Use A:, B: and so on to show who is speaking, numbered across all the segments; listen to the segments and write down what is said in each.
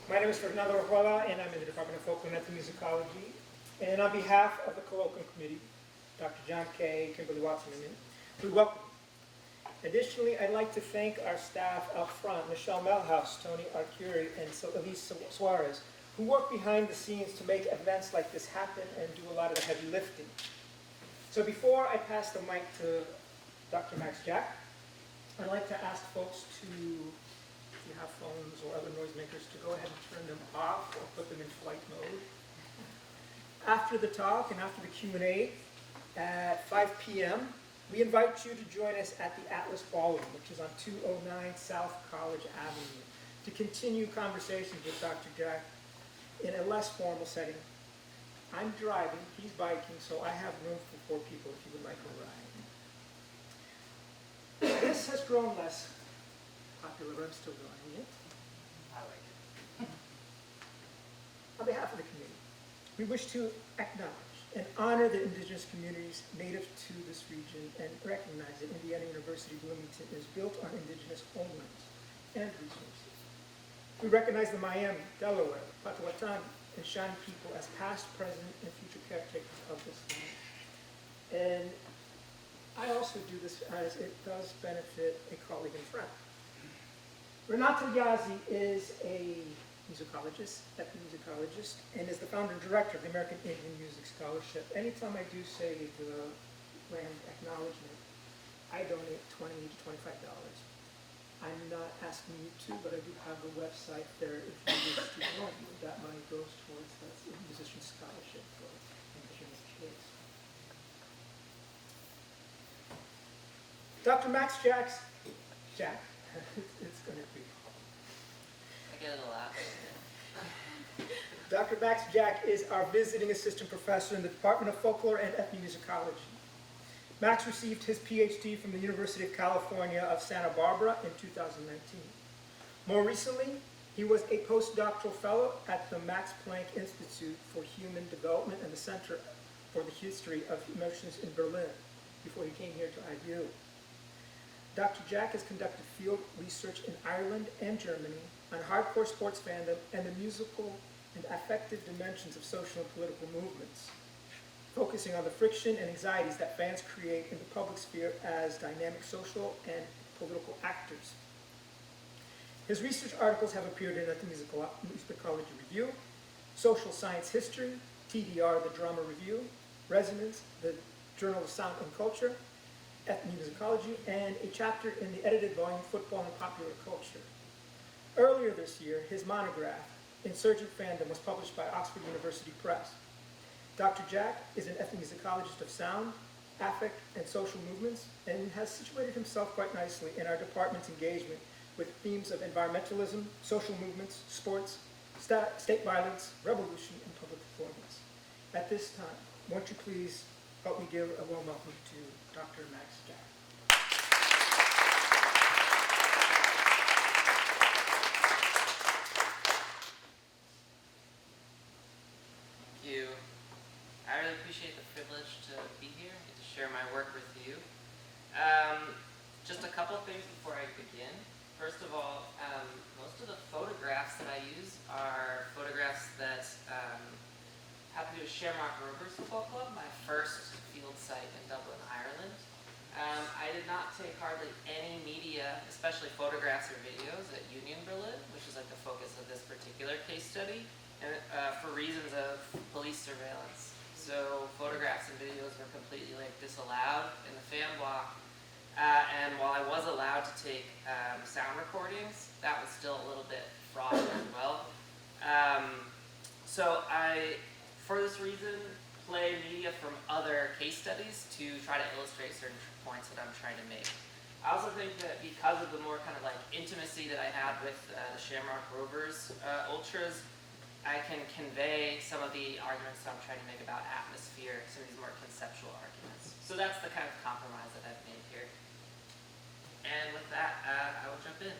A: My name is Fernando Rojuela, and I'm in the Department of Folklore and Ethnomusicology. And on behalf of the Colloquium Committee, Dr. John Kay, Kimberly Watson, and me, we welcome you. Additionally, I'd like to thank our staff up front, Michelle Melhouse, Tony Arcuri, and Elise Suarez, who work behind the scenes to make events like this happen and do a lot of the heavy lifting. So before I pass the mic to Dr. Max Jack, I'd like to ask folks to, if you have phones or other noisemakers, to go ahead and turn them off or put them in flight mode. After the talk and after the Q&A at 5 p.m., we invite you to join us at the Atlas Ballroom, which is on 209 South College Avenue, to continue conversations with Dr. Jack in a less formal setting. I'm driving, he's biking, so I have room for 4 people if you would like a ride. This has grown less popular, but I'm still doing it. I like it. On behalf of the committee, we wish to acknowledge and honor the indigenous communities native to this region and recognize that Indiana University Bloomington is built on indigenous homelands and resources. We recognize the Miami, Delaware, Potawatomi, and Shawnee people as past, present, and future caretakers of this land. And I also do this as it does benefit a colleague and friend. Renato Yazzie is a musicologist, ethnomusicologist, and is the founder and director of the American Indian Music Scholarship. Anytime I do say the land acknowledgement, I donate $20 to $25. I'm not asking you to, but I do have the website there if you wish to join. That money goes towards the musician scholarship for indigenous kids. Dr. Max Jack, it's going to be.
B: I get it a lot.
A: Dr. Max Jack is our visiting assistant professor in the Department of Folklore and Ethnomusicology. Max received his PhD from the University of California of Santa Barbara in 2019. More recently, he was a postdoctoral fellow at the Max Planck Institute for Human Development and the Center for the History of Emotions in Berlin before he came here to IBU. Dr. Jack has conducted field research in Ireland and Germany on hardcore sports fandom and the musical and affective dimensions of social and political movements, focusing on the friction and anxieties that fans create in the public sphere as dynamic social and political actors. His research articles have appeared in Ethnomusicology Review, Social Science History, TDR, the Drama Review, Resonance, the Journal of Sound and Culture, Ethnomusicology, and a chapter in the edited volume Football and Popular Culture. Earlier this year, his monograph, Insurgent Fandom, was published by Oxford University Press. Dr. Jack is an ethnomusicologist of sound, affect, and social movements, and has situated himself quite nicely in our department's engagement with themes of environmentalism, social movements, sports, state violence, revolution, and public performance. At this time, won't you please help me give a warm welcome to Dr. Max Jack.
B: Thank you. I really appreciate the privilege to be here and to share my work with you. Just a couple things before I begin. First of all, most of the photographs that I use are photographs that have to do with Shamrock Rovers Football Club, my first field site in Dublin, Ireland. I did not take hardly any media, especially photographs or videos, at Union Berlin, which is like the focus of this particular case study, and for reasons of police surveillance. So photographs and videos were completely disallowed in the fan block. And while I was allowed to take sound recordings, that was still a little bit fraught as well. So I, for this reason, play media from other case studies to try to illustrate certain points that I'm trying to make. I also think that because of the more kind of intimacy that I had with the Shamrock Rovers ultras, I can convey some of the arguments that I'm trying to make about atmosphere, some of these more conceptual arguments. So that's the kind of compromise that I've made here. And with that, I will jump in.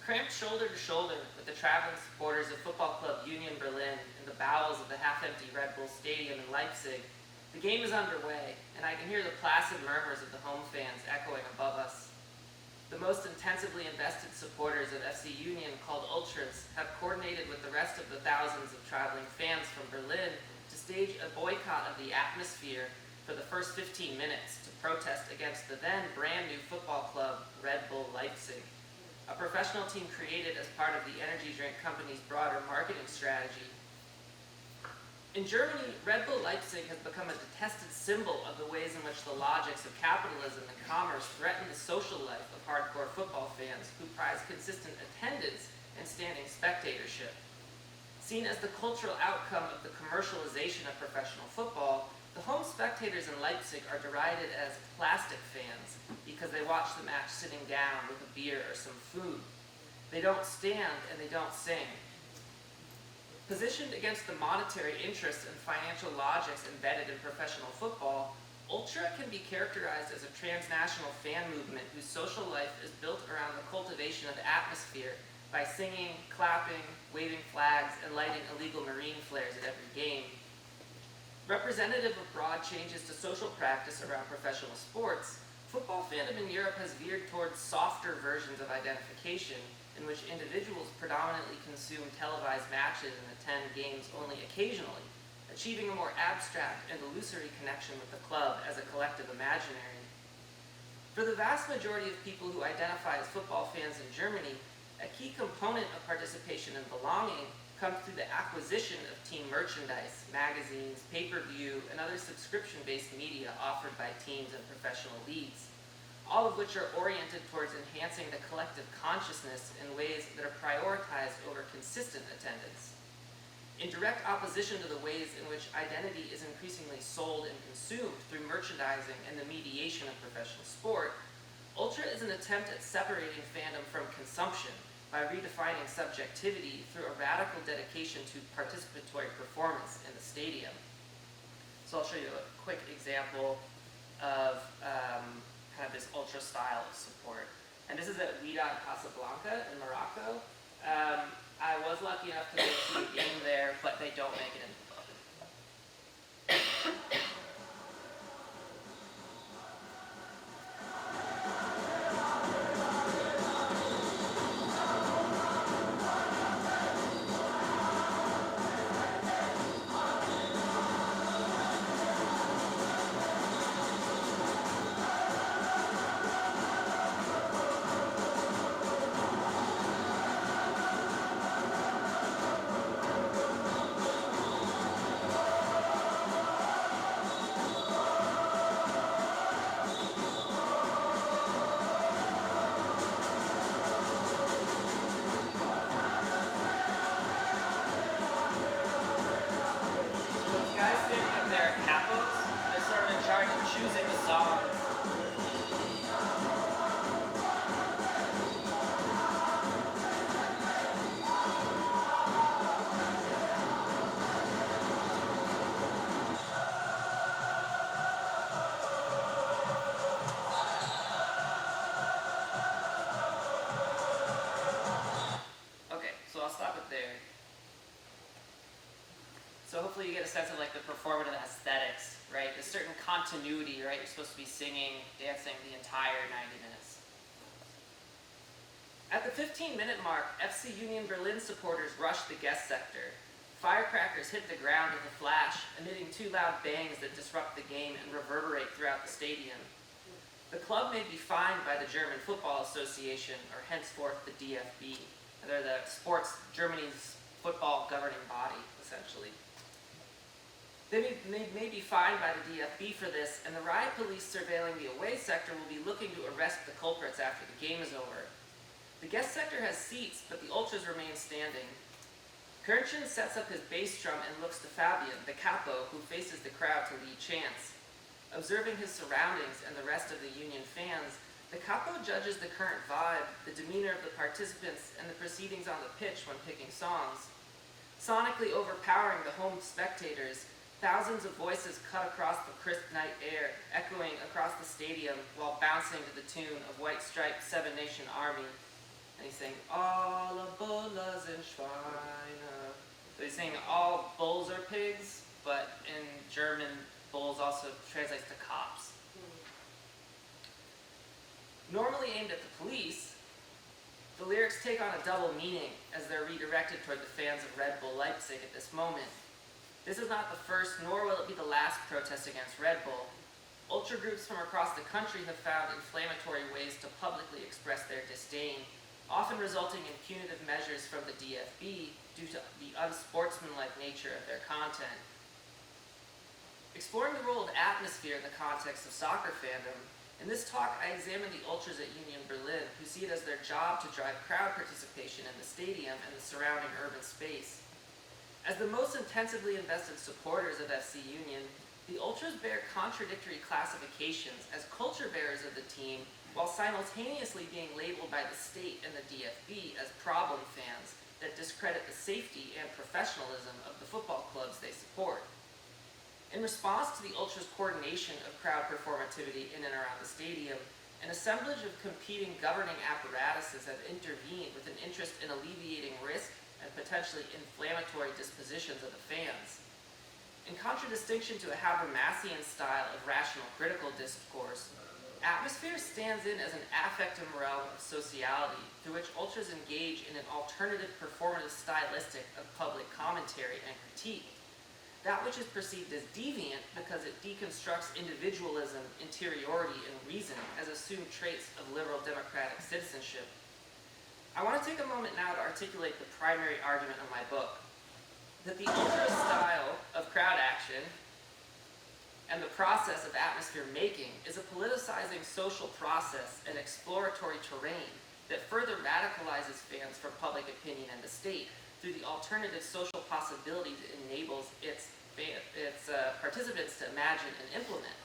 B: Cramped shoulder to shoulder with the traveling supporters of Football Club Union Berlin in the bowels of the half-empty Red Bull Stadium in Leipzig, the game is underway, and I can hear the placid murmurs of the home fans echoing above us. The most intensively invested supporters of FC Union, called Ultras, have coordinated with the rest of the thousands of traveling fans from Berlin to stage a boycott of the atmosphere for the first 15 minutes to protest against the then brand new football club, Red Bull Leipzig, a professional team created as part of the energy drink company's broader marketing strategy. In Germany, Red Bull Leipzig has become a detested symbol of the ways in which the logics of capitalism and commerce threaten the social life of hardcore football fans who prize consistent attendance and standing spectatorship. Seen as the cultural outcome of the commercialization of professional football, the home spectators in Leipzig are derided as plastic fans because they watch the match sitting down with a beer or some food. They don't stand and they don't sing. Positioned against the monetary interests and financial logics embedded in professional football, Ultra can be characterized as a transnational fan movement whose social life is built around the cultivation of atmosphere by singing, clapping, waving flags, and lighting illegal marine flares at every game. Representative of broad changes to social practice around professional sports, football fandom in Europe has veered towards softer versions of identification in which individuals predominantly consume televised matches and attend games only occasionally, achieving a more abstract and illusory connection with the club as a collective imaginary. For the vast majority of people who identify as football fans in Germany, a key component of participation and belonging comes through the acquisition of team merchandise, magazines, pay-per-view, and other subscription-based media offered by teams and professional leagues, all of which are oriented towards enhancing the collective consciousness in ways that are prioritized over consistent attendance. In direct opposition to the ways in which identity is increasingly sold and consumed through merchandising and the mediation of professional sport, Ultra is an attempt at separating fandom from consumption by redefining subjectivity through a radical dedication to participatory performance in the stadium. So I'll show you a quick example of kind of this ultra style of support. And this is at Wydad Casablanca in Morocco. I was lucky enough to go see a game there, but they don't make it into the book. Choosing the song. Okay, so I'll stop it there. So hopefully you get a sense of like the performative aesthetics, right? There's certain continuity, right? You're supposed to be singing, dancing the entire 90 minutes. At the 15-minute mark, FC Union Berlin supporters rushed the guest sector. Firecrackers hit the ground with a flash, emitting two loud bangs that disrupt the game and reverberate throughout the stadium. The club may be fined by the German Football Association, or henceforth the DFB. They're the Germany's football governing body, essentially. They may be fined by the DFB for this, and the riot police surveilling the away sector will be looking to arrest the culprits after the game is over. The guest sector has seats, but the ultras remain standing. Kernchen sets up his bass drum and looks to Fabian, the capo, who faces the crowd to lead chants. Observing his surroundings and the rest of the Union fans, the capo judges the current vibe, the demeanor of the participants, and the proceedings on the pitch when picking songs. Sonically overpowering the home spectators, thousands of voices cut across the crisp night air, echoing across the stadium while bouncing to the tune of White Striped Seven Nation Army. And he's saying, "Alle Bullen sind Schweine." So he's saying all bulls are pigs, but in German, bulls also translates to cops. Normally aimed at the police, the lyrics take on a double meaning as they're redirected toward the fans of Red Bull Leipzig at this moment. This is not the first, nor will it be the last protest against Red Bull. Ultra groups from across the country have found inflammatory ways to publicly express their disdain, often resulting in punitive measures from the DFB due to the unsportsmanlike nature of their content. Exploring the role of atmosphere in the context of soccer fandom, in this talk I examine the ultras at Union Berlin who see it as their job to drive crowd participation in the stadium and the surrounding urban space. As the most intensively invested supporters of FC Union, the ultras bear contradictory classifications as culture bearers of the team while simultaneously being labeled by the state and the DFB as problem fans that discredit the safety and professionalism of the football clubs they support. In response to the ultras' coordination of crowd performativity in and around the stadium, an assemblage of competing governing apparatuses have intervened with an interest in alleviating risk and potentially inflammatory dispositions of the fans. In contradistinction to a Habermasian style of rational critical discourse, atmosphere stands in as an affectum realm of sociality through which ultras engage in an alternative performative stylistic of public commentary and critique, that which is perceived as deviant because it deconstructs individualism, interiority, and reason as assumed traits of liberal democratic citizenship. I want to take a moment now to articulate the primary argument of my book, that the ultra style of crowd action and the process of atmosphere making is a politicizing social process and exploratory terrain that further radicalizes fans from public opinion and the state through the alternative social possibilities it enables its participants to imagine and implement.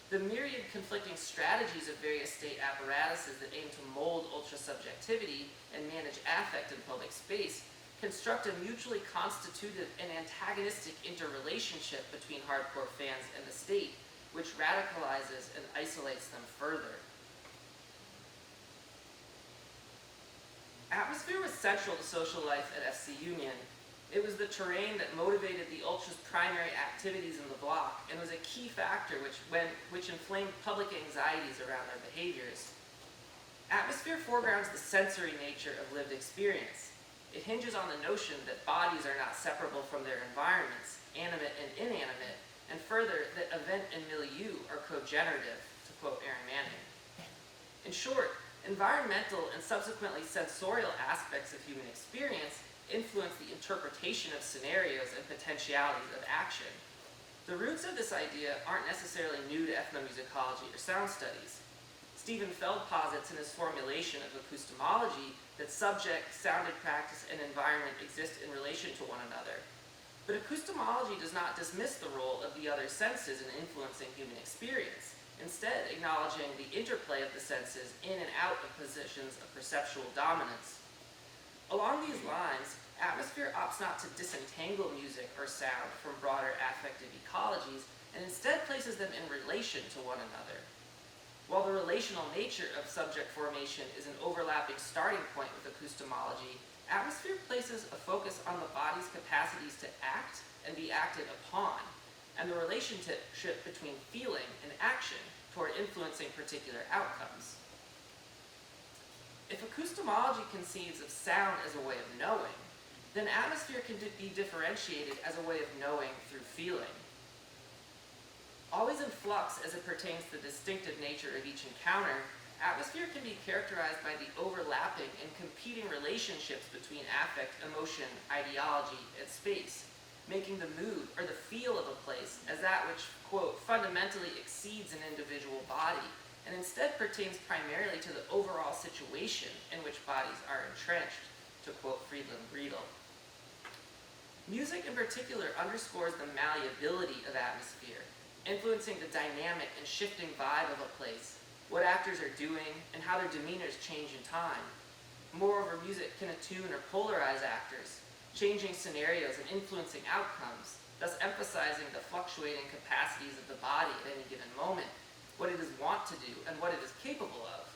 B: The myriad conflicting strategies of various state apparatuses that aim to mold ultra-subjectivity and manage affect in public space construct a mutually constitutive and antagonistic interrelationship between hardcore fans and the state, which radicalizes and isolates them further. Atmosphere was central to social life at FC Union. It was the terrain that motivated the ultras' primary activities in the bloc and was a key factor which inflamed public anxieties around their behaviors. Atmosphere foregrounds the sensory nature of lived experience. It hinges on the notion that bodies are not separable from their environments, animate and inanimate, and further, that event and milieu are co-generative, to quote Aaron Manning. In short, environmental and subsequently sensorial aspects of human experience influence the interpretation of scenarios and potentialities of action. The roots of this idea aren't necessarily new to ethnomusicology or sound studies. Stephen Feld posits in his formulation of acoustomology that subject, sounded practice, and environment exist in relation to one another. But acoustomology does not dismiss the role of the other senses in influencing human experience, instead acknowledging the interplay of the senses in and out of positions of perceptual dominance. Along these lines, atmosphere opts not to disentangle music or sound from broader affective ecologies, and instead places them in relation to one another. While the relational nature of subject formation is an overlapping starting point with acoustomology, atmosphere places a focus on the body's capacities to act and be acted upon, and the relationship between feeling and action toward influencing particular outcomes. If acoustomology conceives of sound as a way of knowing, then atmosphere can be differentiated as a way of knowing through feeling. Always in flux as it pertains to the distinctive nature of each encounter, atmosphere can be characterized by the overlapping and competing relationships between affect, emotion, ideology, and space, making the mood or the feel of a place as that which, quote, fundamentally exceeds an individual body, and instead pertains primarily to the overall situation in which bodies are entrenched, to quote Friedland Riedel. Music in particular underscores the malleability of atmosphere, influencing the dynamic and shifting vibe of a place, what actors are doing, and how their demeanors change in time. Moreover, music can attune or polarize actors, changing scenarios and influencing outcomes, thus emphasizing the fluctuating capacities of the body at any given moment, what it is wont to do, and what it is capable of.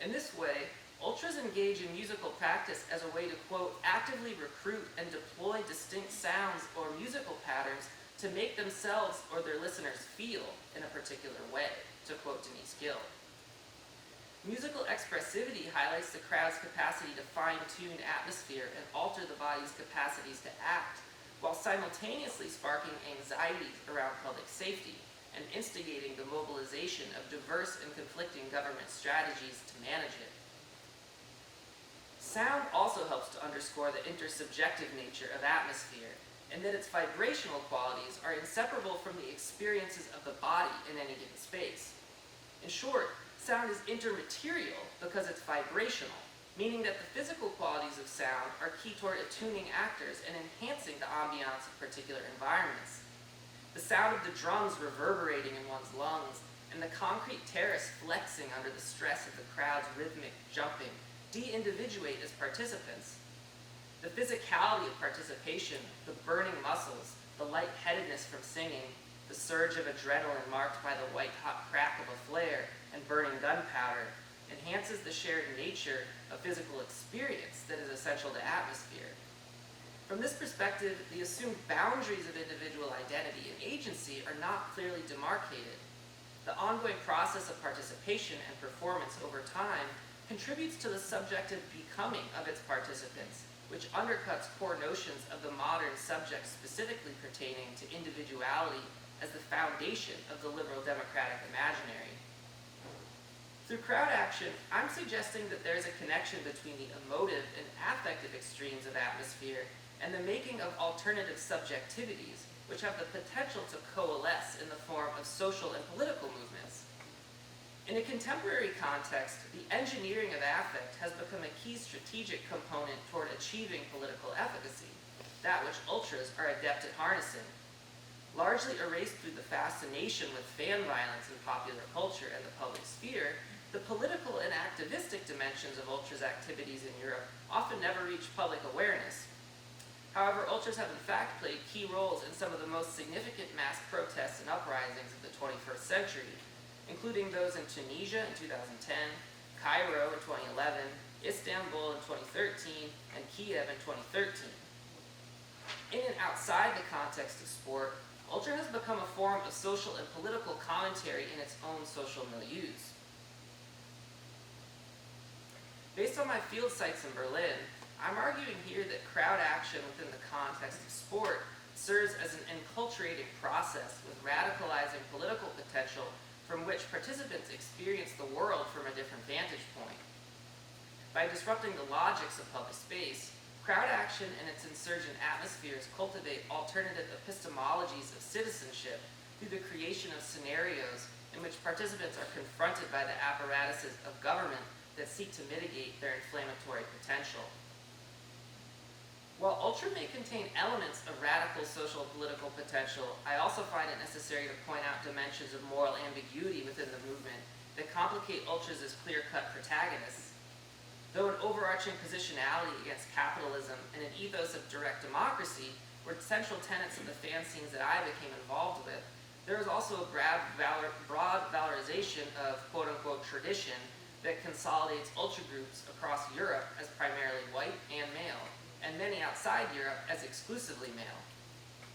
B: In this way, ultras engage in musical practice as a way to, quote, actively recruit and deploy distinct sounds or musical patterns to make themselves or their listeners feel in a particular way, to quote Denise Gill. Musical expressivity highlights the crowd's capacity to fine-tune atmosphere and alter the body's capacities to act, while simultaneously sparking anxieties around public safety and instigating the mobilization of diverse and conflicting government strategies to manage it. Sound also helps to underscore the intersubjective nature of atmosphere, and that its vibrational qualities are inseparable from the experiences of the body in any given space. In short, sound is intermaterial because it's vibrational, meaning that the physical qualities of sound are key toward attuning actors and enhancing the ambiance of particular environments. The sound of the drums reverberating in one's lungs and the concrete terrace flexing under the stress of the crowd's rhythmic jumping de-individuate as participants. The physicality of participation, the burning muscles, the lightheadedness from singing, the surge of adrenaline marked by the white-hot crack of a flare and burning gunpowder, enhances the shared nature of physical experience that is essential to atmosphere. From this perspective, the assumed boundaries of individual identity and agency are not clearly demarcated. The ongoing process of participation and performance over time contributes to the subjective becoming of its participants, which undercuts core notions of the modern subject specifically pertaining to individuality as the foundation of the liberal democratic imaginary. Through crowd action, I'm suggesting that there's a connection between the emotive and affective extremes of atmosphere and the making of alternative subjectivities, which have the potential to coalesce in the form of social and political movements. In a contemporary context, the engineering of affect has become a key strategic component toward achieving political efficacy, that which ultras are adept at harnessing. Largely erased through the fascination with fan violence in popular culture and the public sphere, the political and activistic dimensions of ultras' activities in Europe often never reach public awareness. However, ultras have in fact played key roles in some of the most significant mass protests and uprisings of the 21st century, including those in Tunisia in 2010, Cairo in 2011, Istanbul in 2013, and Kiev in 2013. In and outside the context of sport, ultra has become a form of social and political commentary in its own social milieux. Based on my field sites in Berlin, I'm arguing here that crowd action within the context of sport serves as an enculturating process with radicalizing political potential from which participants experience the world from a different vantage point. By disrupting the logics of public space, crowd action and its insurgent atmospheres cultivate alternative epistemologies of citizenship through the creation of scenarios in which participants are confronted by the apparatuses of government that seek to mitigate their inflammatory potential. While ultra may contain elements of radical social and political potential, I also find it necessary to point out dimensions of moral ambiguity within the movement that complicate ultras as clear-cut protagonists. Though an overarching positionality against capitalism and an ethos of direct democracy were central tenets of the fan scenes that I became involved with, there is also a broad valorization of quote-unquote tradition that consolidates ultra groups across Europe as primarily white and male, and many outside Europe as exclusively male.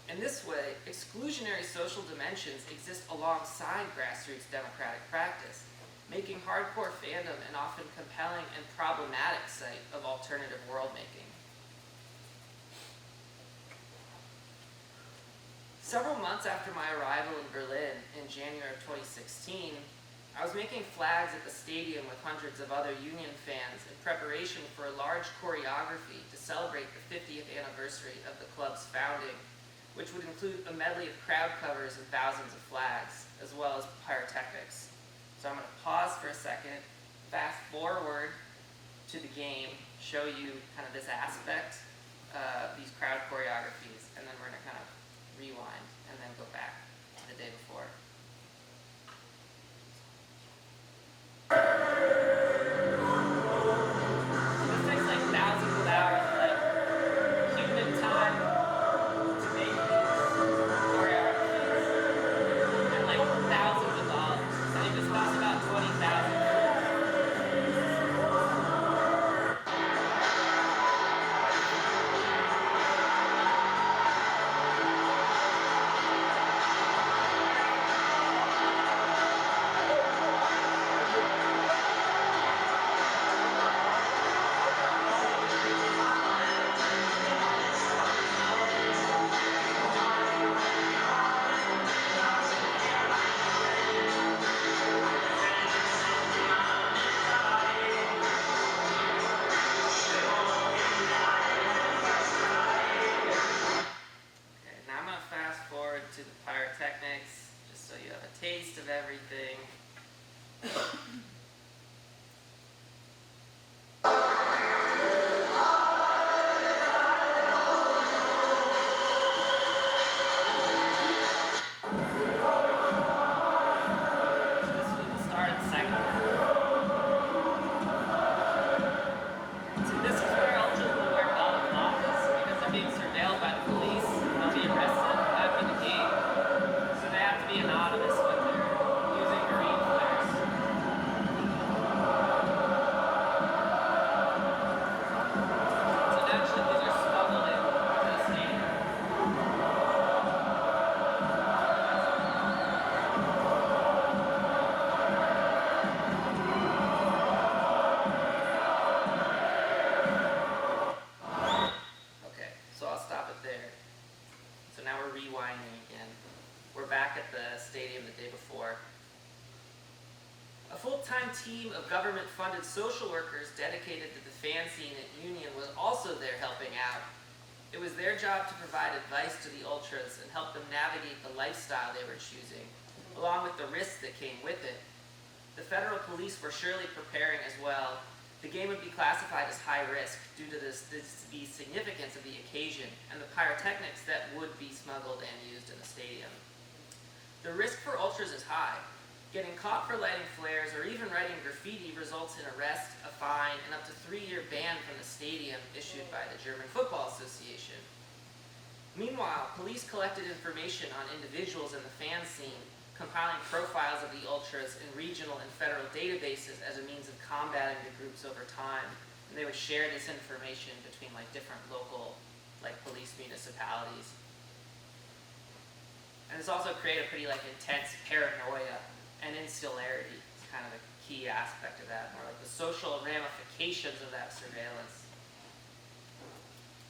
B: In this way, exclusionary social dimensions exist alongside grassroots democratic practice, making hardcore fandom an often compelling and problematic site of alternative world-making. Several months after my arrival in Berlin in January of 2016, I was making flags at the stadium with hundreds of other Union fans in preparation for a large choreography to celebrate the 50th anniversary of the club's founding, which would include a medley of crowd covers and thousands of flags, as well as pyrotechnics. So I'm going to pause for a second, fast forward to the game, show you kind of this aspect, these crowd choreographies, and then we're going to kind of rewind and then go back to the day before. This takes like thousands of hours of like human time to make these choreographies and like thousands of dollars. I think this costs about $20,000. full-time team of government-funded social workers dedicated to the fan scene at Union was also there helping out. It was their job to provide advice to the ultras and help them navigate the lifestyle they were choosing, along with the risks that came with it. The federal police were surely preparing as well. The game would be classified as high risk due to the significance of the occasion and the pyrotechnics that would be smuggled and used in the stadium. The risk for ultras is high. Getting caught for lighting flares or even writing graffiti results in arrest, a fine, and up to 3-year ban from the stadium issued by the German Football Association. Meanwhile, police collected information on individuals in the fan scene, compiling profiles of the ultras in regional and federal databases as a means of combating the groups over time. And they would share this information between different local police municipalities. And this also created a pretty intense paranoia and insularity. It's kind of a key aspect of that, more the social ramifications of that surveillance.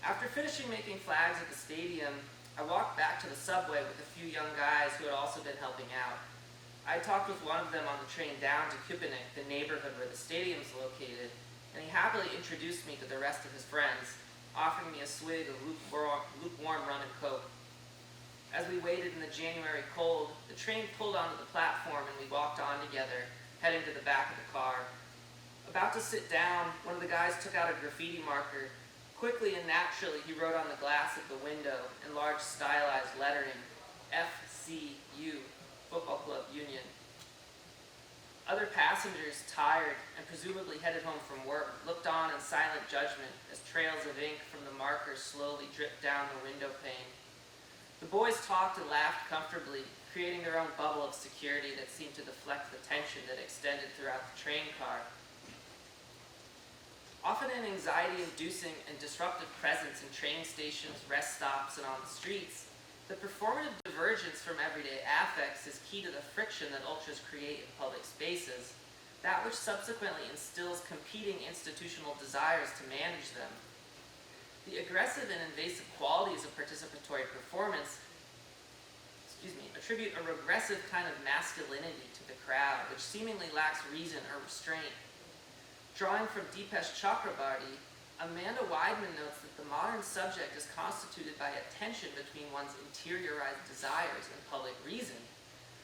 B: After finishing making flags at the stadium, I walked back to the subway with a few young guys who had also been helping out. I talked with one of them on the train down to Köpenick, the neighborhood where the stadium is located, and he happily introduced me to the rest of his friends, offering me a swig of lukewarm rum and coke. As we waited in the January cold, the train pulled onto the platform and we walked on together, heading to the back of the car. About to sit down, one of the guys took out a graffiti marker. Quickly and naturally, he wrote on the glass of the window in large stylized lettering, FCU, Football Club Union. Other passengers, tired and presumably headed home from work, looked on in silent judgment as trails of ink from the marker slowly dripped down the window pane. The boys talked and laughed comfortably, creating their own bubble of security that seemed to deflect the tension that extended throughout the train car. Often an anxiety-inducing and disruptive presence in train stations, rest stops, and on the streets, the performative divergence from everyday affects is key to the friction that ultras create in public spaces, that which subsequently instills competing institutional desires to manage them. The aggressive and invasive qualities of participatory performance attribute a regressive kind of masculinity to the crowd, which seemingly lacks reason or restraint. Drawing from Dipesh Chakrabarty, Amanda Weidman notes that the modern subject is constituted by a tension between one's interiorized desires and public reason,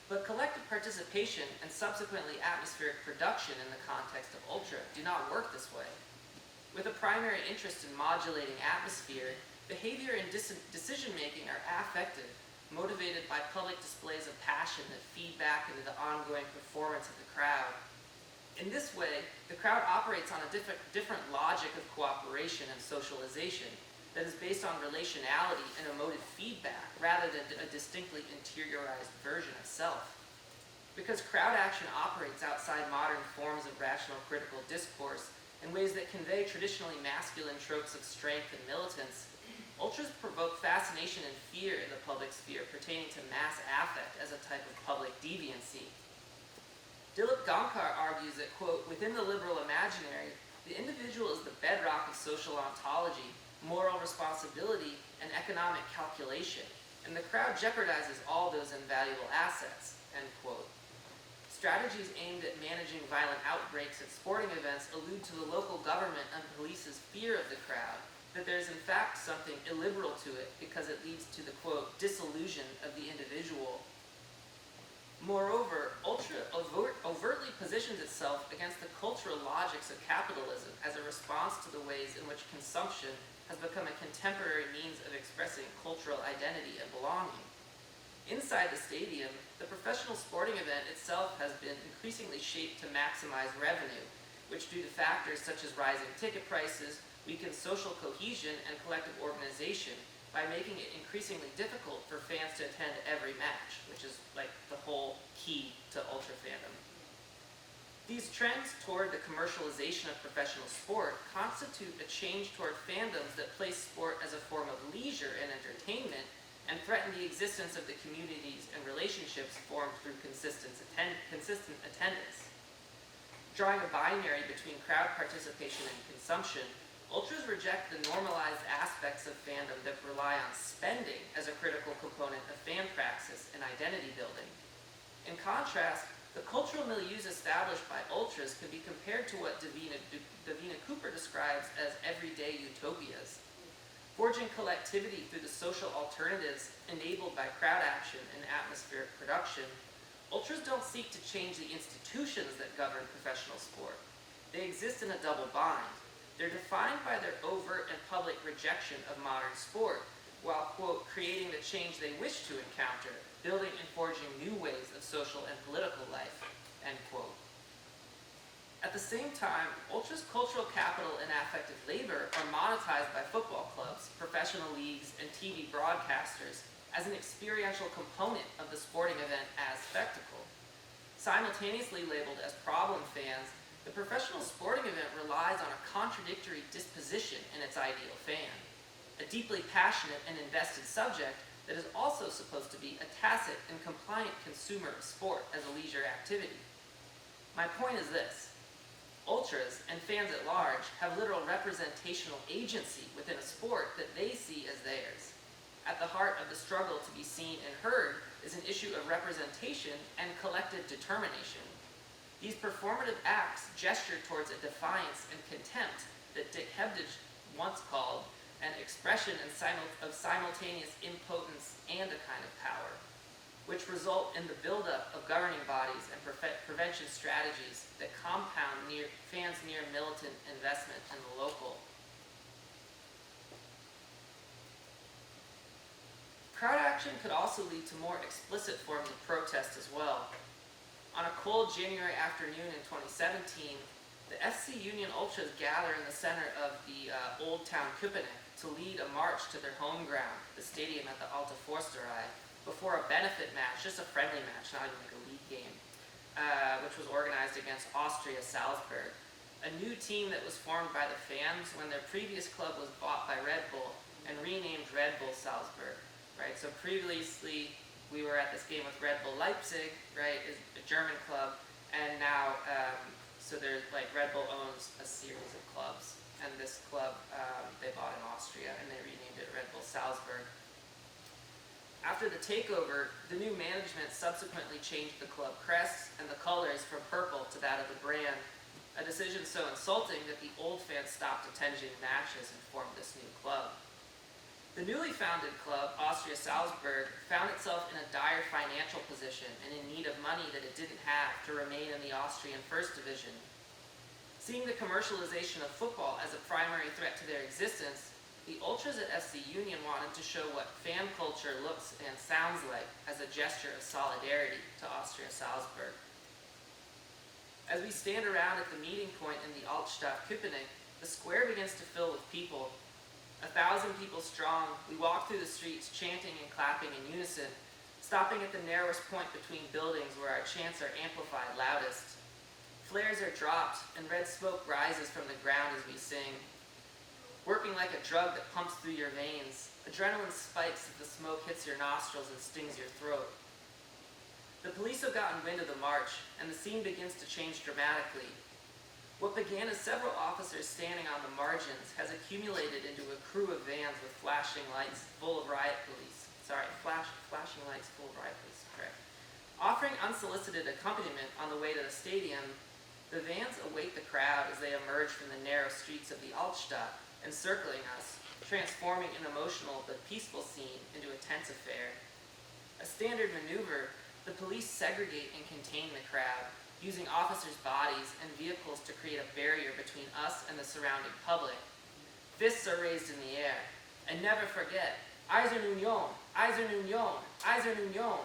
B: but collective participation and subsequently atmospheric production in the context of ultra do not work this way. With a primary interest in modulating atmosphere, behavior and decision-making are affective, motivated by public displays of passion that feed back into the ongoing performance of the crowd. In this way, the crowd operates on a different logic of cooperation and socialization that is based on relationality and emotive feedback rather than a distinctly interiorized version of self. Because crowd action operates outside modern forms of rational critical discourse in ways that convey traditionally masculine tropes of strength and militance, ultras provoke fascination and fear in the public sphere pertaining to mass affect as a type of public deviancy. Dilip Gamkar argues that, quote, within the liberal imaginary, the individual is the bedrock of social ontology, moral responsibility, and economic calculation, and the crowd jeopardizes all those invaluable assets, end quote. Strategies aimed at managing violent outbreaks at sporting events allude to the local government and police's fear of the crowd, that there is in fact something illiberal to it because it leads to the, quote, disillusion of the individual. Moreover, ultra overtly positions itself against the cultural logics of capitalism as a response to the ways in which consumption has become a contemporary means of expressing cultural identity and belonging. Inside the stadium, the professional sporting event itself has been increasingly shaped to maximize revenue, which due to factors such as rising ticket prices, weakens social cohesion and collective organization by making it increasingly difficult for fans to attend every match, which is the whole key to ultra fandom. These trends toward the commercialization of professional sport constitute a change toward fandoms that place sport as a form of leisure and entertainment and threaten the existence of the communities and relationships formed through consistent attendance. Drawing a binary between crowd participation and consumption, ultras reject the normalized aspects of fandom that rely on spending as a critical component of fan praxis and identity building. In contrast, The cultural milieus established by ultras can be compared to what Davina Cooper describes as everyday utopias. Forging collectivity through the social alternatives enabled by crowd action and atmospheric production, ultras don't seek to change the institutions that govern professional sport. They exist in a double bind. They're defined by their overt and public rejection of modern sport, while, quote, creating the change they wish to encounter, building and forging new ways of social and political life, end quote. At the same time, ultras' cultural capital and affective labor are monetized by football clubs, professional leagues, and TV broadcasters as an experiential component of the sporting event as spectacle. Simultaneously labeled as problem fans, the professional sporting event relies on a contradictory disposition in its ideal fan, a deeply passionate and invested subject that is also supposed to be a tacit and compliant consumer of sport as a leisure activity. My point is this. Ultras, and fans at large, have literal representational agency within a sport that they see as theirs. At the heart of the struggle to be seen and heard is an issue of representation and collective determination. These performative acts gesture towards a defiance and contempt that Dick Hebdige once called an expression of simultaneous impotence and a kind of power, which result in the buildup of governing bodies and prevention strategies that compound fans' near militant investment in the local. Crowd action could also lead to more explicit forms of protest as well. On a cold January afternoon in 2017, the FC Union Ultras gather in the center of the Old Town Köpenick to lead a march to their home ground, the stadium at the Alte Forsterei, before a benefit match, just a friendly match, not even like a league game, which was organized against Austria Salzburg, a new team that was formed by the fans when their previous club was bought by Red Bull and renamed Red Bull Salzburg, right? So previously we were at this game with Red Bull Leipzig, right, is a German club, and now, so there's like Red Bull owns a series of clubs, and this club they bought in Austria and they renamed it Red Bull Salzburg. After the takeover, the new management subsequently changed the club crest and the colors from purple to that of the brand, a decision so insulting that the old fans stopped attending matches and formed this new club. The newly founded club, Austria Salzburg, found itself in a dire financial position and in need of money that it didn't have to remain in the Austrian First Division. Seeing the commercialization of football as a primary threat to their existence, the Ultras at FC Union wanted to show what fan culture looks and sounds like as a gesture of solidarity to Austria Salzburg. As we stand around at the meeting point in the Altstadt Köpenick, the square begins to fill with people. 1,000 people strong, we walk through the streets chanting and clapping in unison, stopping at the narrowest point between buildings where our chants are amplified loudest. Flares are dropped and red smoke rises from the ground as we sing. Working like a drug that pumps through your veins, adrenaline spikes as the smoke hits your nostrils and stings your throat. The police have gotten wind of the march, and the scene begins to change dramatically. What began as several officers standing on the margins has accumulated into a crew of vans with flashing lights full of riot police. Flashing lights full of riot police, correct. Offering unsolicited accompaniment on the way to the stadium, the vans await the crowd as they emerge from the narrow streets of the Altstadt, encircling us, transforming an emotional but peaceful scene into a tense affair. A standard maneuver, the police segregate and contain the crowd, using officers' bodies and vehicles to create a barrier between us and the surrounding public. Fists are raised in the air. And never forget, Eisern Union, Eisern Union, Eisern Union.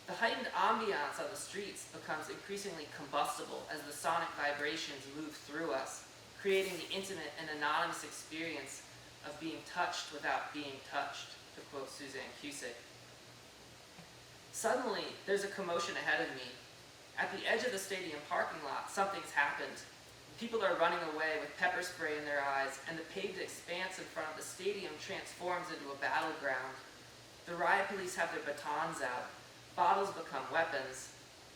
B: The heightened ambiance on the streets becomes increasingly combustible as the sonic vibrations move through us, creating the intimate and anonymous experience of being touched without being touched, to quote Suzanne Cusick. Suddenly, there's a commotion ahead of me. At the edge of the stadium parking lot, something's happened. People are running away with pepper spray in their eyes, and the paved expanse in front of the stadium transforms into a battleground. The riot police have their batons out. Bottles become weapons.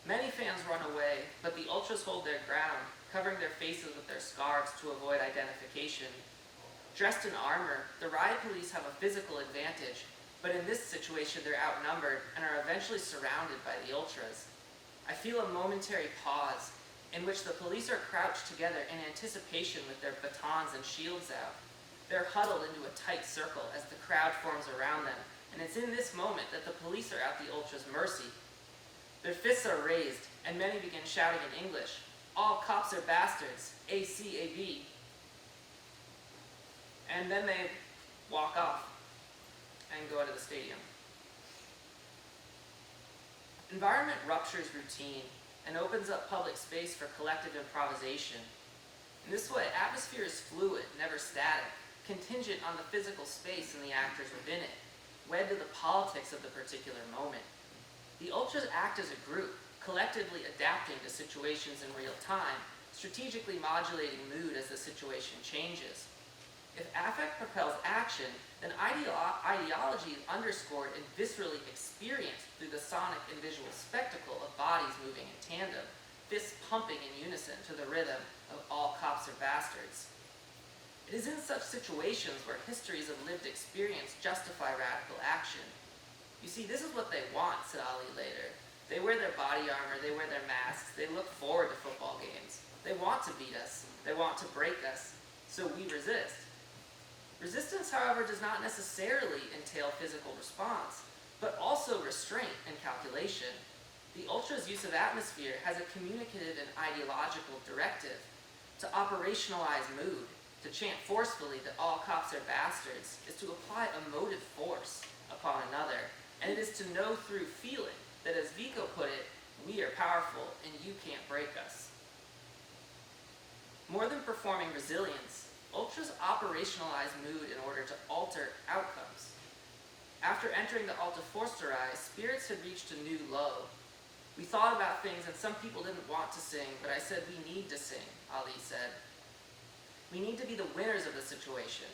B: Many fans run away, but the ultras hold their ground, covering their faces with their scarves to avoid identification. Dressed in armor, the riot police have a physical advantage, but in this situation they're outnumbered and are eventually surrounded by the ultras. I feel a momentary pause in which the police are crouched together in anticipation with their batons and shields out. They're huddled into a tight circle as the crowd forms around them, and it's in this moment that the police are at the ultras' mercy. Their fists are raised, and many begin shouting in English, "All cops are bastards, ACAB." And then they walk off and go into the stadium. Environment ruptures routine and opens up public space for collective improvisation. In this way, atmosphere is fluid, never static, contingent on the physical space and the actors within it, wed to the politics of the particular moment. The ultras act as a group, collectively adapting to situations in real time, strategically modulating mood as the situation changes. If affect propels action, then ideology is underscored and viscerally experienced through the sonic and visual spectacle of bodies moving in tandem, fists pumping in unison to the rhythm of "All cops are bastards." It is in such situations where histories of lived experience justify radical action. "You see, this is what they want," said Ali later. "They wear their body armor, they wear their masks, they look forward to football games. They want to beat us, they want to break us, so we resist." Resistance, however, does not necessarily entail physical response, but also restraint and calculation. The ultras' use of atmosphere has a communicative and ideological directive to operationalize mood. To chant forcefully that "all cops are bastards" is to apply a motive force upon another, and it is to know through feeling that, as Vico put it, we are powerful and you can't break us. More than performing resilience, ultras operationalize mood in order to alter outcomes. After entering the Alta Forsterai, spirits had reached a new low. "We thought about things and some people didn't want to sing, but I said we need to sing," Ali said. "We need to be the winners of the situation."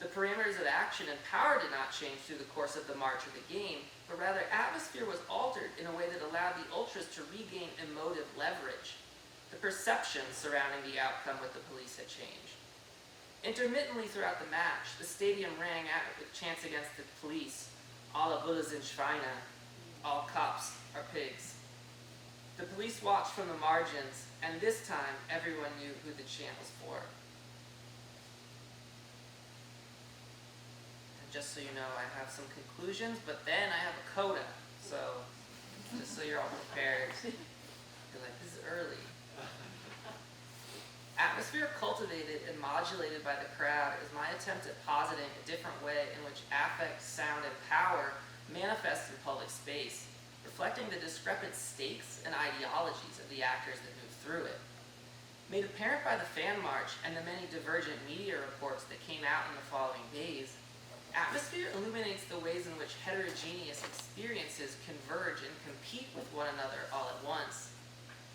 B: The parameters of action and power did not change through the course of the march of the game, but rather atmosphere was altered in a way that allowed the ultras to regain emotive leverage. The perceptions surrounding the outcome with the police had changed. Intermittently throughout the match, the stadium rang out with chants against the police, "Alle Bullen sind Schweine," "All cops are pigs." The police watched from the margins, and this time everyone knew who the chant was for. And just so you know, I have some conclusions, but then I have a coda, so just so you're all prepared. You're like, this is early. Atmosphere cultivated and modulated by the crowd is my attempt at positing a different way in which affect, sound, and power manifest in public space, reflecting the discrepant stakes and ideologies of the actors that move through it. Made apparent by the fan march and the many divergent media reports that came out in the following days, atmosphere illuminates the ways in which heterogeneous experiences converge and compete with one another all at once.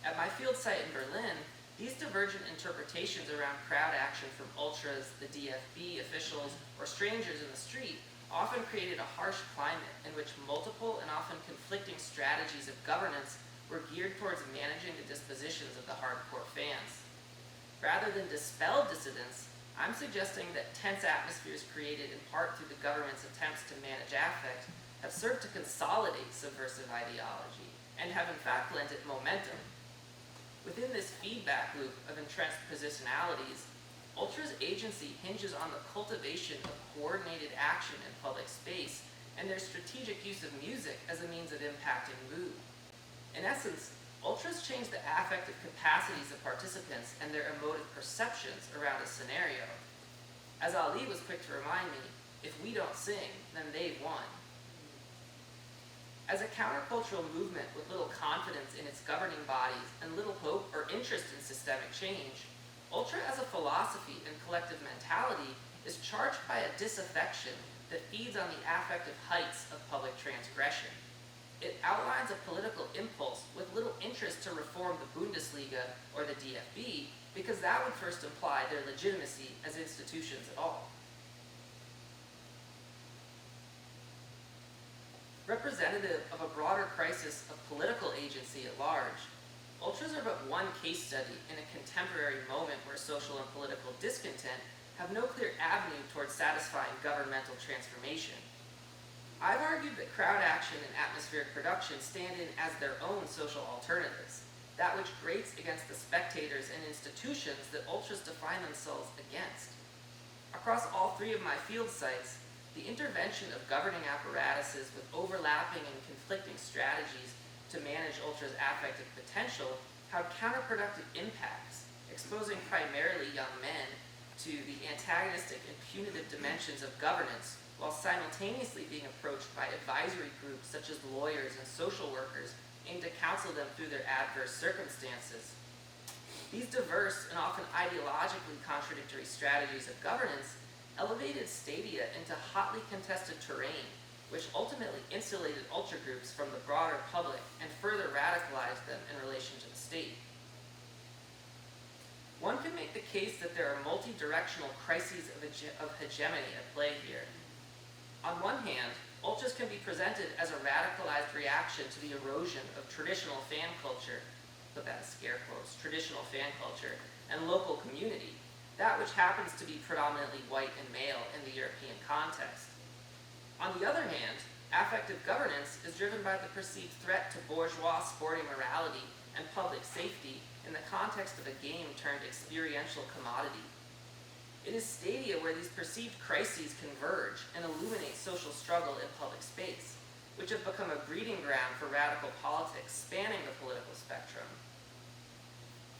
B: At my field site in Berlin, these divergent interpretations around crowd action from ultras, the DFB officials, or strangers in the street often created a harsh climate in which multiple and often conflicting strategies of governance were geared towards managing the dispositions of the hardcore fans. Rather than dispel dissidents, I'm suggesting that tense atmospheres created in part through the government's attempts to manage affect have served to consolidate subversive ideology and have in fact lent it momentum. Within this feedback loop of entrenched positionalities, ultras agency hinges on the cultivation of coordinated action in public space and their strategic use of music as a means of impacting mood. In essence, ultras change the affective capacities of participants and their emotive perceptions around a scenario. As Ali was quick to remind me, if we don't sing, then they've won. As a countercultural movement with little confidence in its governing bodies and little hope or interest in systemic change, ultra as a philosophy and collective mentality is charged by a disaffection that feeds on the affective heights of public transgression. It outlines a political impulse with little interest to reform the Bundesliga or the DFB because that would first imply their legitimacy as institutions at all. Representative of a broader crisis of political agency at large, ultras are but one case study in a contemporary moment where social and political discontent have no clear avenue towards satisfying governmental transformation. I've argued that crowd action and atmospheric production stand in as their own social alternatives, that which grates against the spectators and institutions that ultras define themselves against. Across all three of my field sites, the intervention of governing apparatuses with overlapping and conflicting strategies to manage ultras' affective potential had counterproductive impacts, exposing primarily young men to the antagonistic and punitive dimensions of governance, while simultaneously being approached by advisory groups such as lawyers and social workers aimed to counsel them through their adverse circumstances. These diverse and often ideologically contradictory strategies of governance elevated stadia into hotly contested terrain, which ultimately insulated ultra groups from the broader public and further radicalized them in relation to the state. One can make the case that there are multi-directional crises of hegemony at play here. On one hand, ultras can be presented as a radicalized reaction to the erosion of traditional fan culture, put that in scare quotes, traditional fan culture, and local community, that which happens to be predominantly white and male in the European context. On the other hand, affective governance is driven by the perceived threat to bourgeois sporting morality and public safety in the context of a game turned experiential commodity. It is stadia where these perceived crises converge and illuminate social struggle in public space, which have become a breeding ground for radical politics spanning the political spectrum.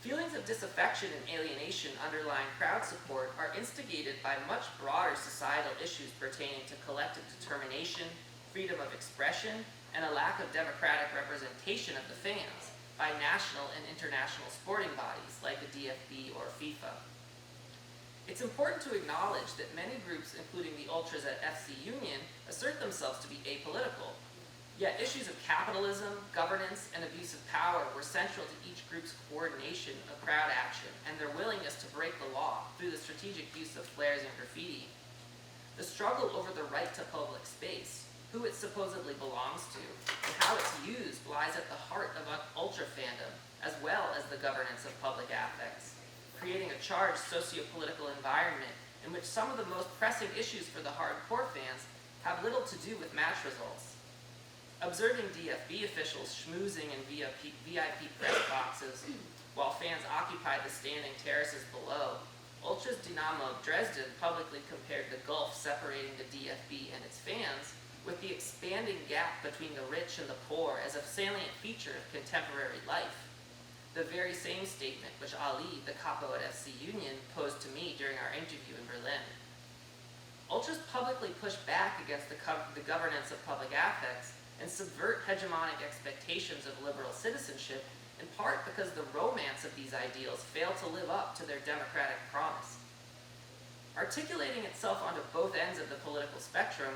B: Feelings of disaffection and alienation underlying crowd support are instigated by much broader societal issues pertaining to collective determination, freedom of expression, and a lack of democratic representation of the fans by national and international sporting bodies like the DFB or FIFA. It's important to acknowledge that many groups, including the ultras at FC Union, assert themselves to be apolitical. Yet issues of capitalism, governance, and abuse of power were central to each group's coordination of crowd action and their willingness to break the law through the strategic use of flares and graffiti. The struggle over the right to public space, who it supposedly belongs to, and how it's used lies at the heart of ultra fandom, as well as the governance of public affects, creating a charged socio-political environment in which some of the most pressing issues for the hardcore fans have little to do with match results. Observing DFB officials schmoozing in VIP press boxes while fans occupy the standing terraces below, Ultras Dynamo of Dresden publicly compared the gulf separating the DFB and its fans with the expanding gap between the rich and the poor as a salient feature of contemporary life. The very same statement which Ali, the capo at FC Union, posed to me during our interview in Berlin. Ultras publicly push back against the governance of public affects and subvert hegemonic expectations of liberal citizenship, in part because the romance of these ideals fail to live up to their democratic promise. Articulating itself onto both ends of the political spectrum,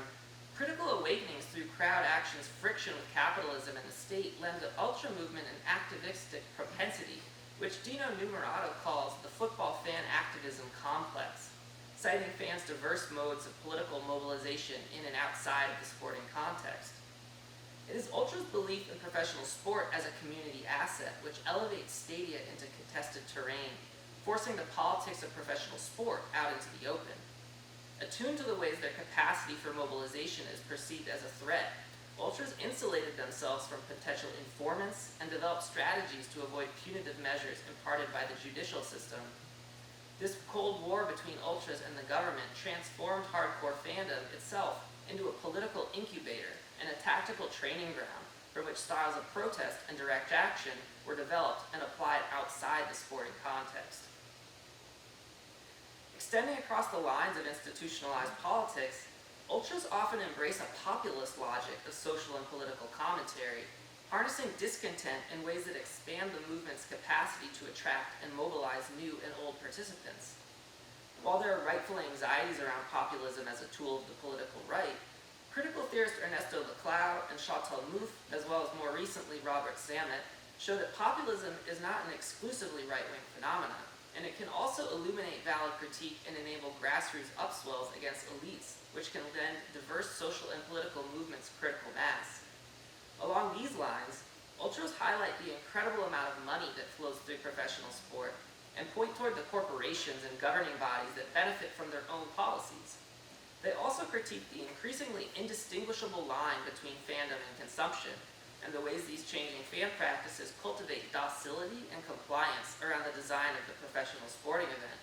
B: critical awakenings through crowd action's friction with capitalism and the state lend the ultra movement an activistic propensity, which Dino Numerato calls the football fan activism complex, citing fans' diverse modes of political mobilization in and outside of the sporting context. It is ultras' belief in professional sport as a community asset which elevates stadia into contested terrain, forcing the politics of professional sport out into the open. Attuned to the ways their capacity for mobilization is perceived as a threat, ultras insulated themselves from potential informants and developed strategies to avoid punitive measures imparted by the judicial system. This Cold War between ultras and the government transformed hardcore fandom itself into a political incubator and a tactical training ground for which styles of protest and direct action were developed and applied outside the sporting context. Extending across the lines of institutionalized politics, ultras often embrace a populist logic of social and political commentary, harnessing discontent in ways that expand the movement's capacity to attract and mobilize new and old participants. While there are rightful anxieties around populism as a tool of the political right, critical theorist Ernesto Laclau and Chantal Mouffe, as well as more recently Robert Samet, show that populism is not an exclusively right-wing phenomenon, and it can also illuminate valid critique and enable grassroots upswells against elites, which can lend diverse social and political movements critical mass. Along these lines, ultras highlight the incredible amount of money that flows through professional sport and point toward the corporations and governing bodies that benefit from their own policies. They also critique the increasingly indistinguishable line between fandom and consumption, and the ways these changing fan practices cultivate docility and compliance around the design of the professional sporting event.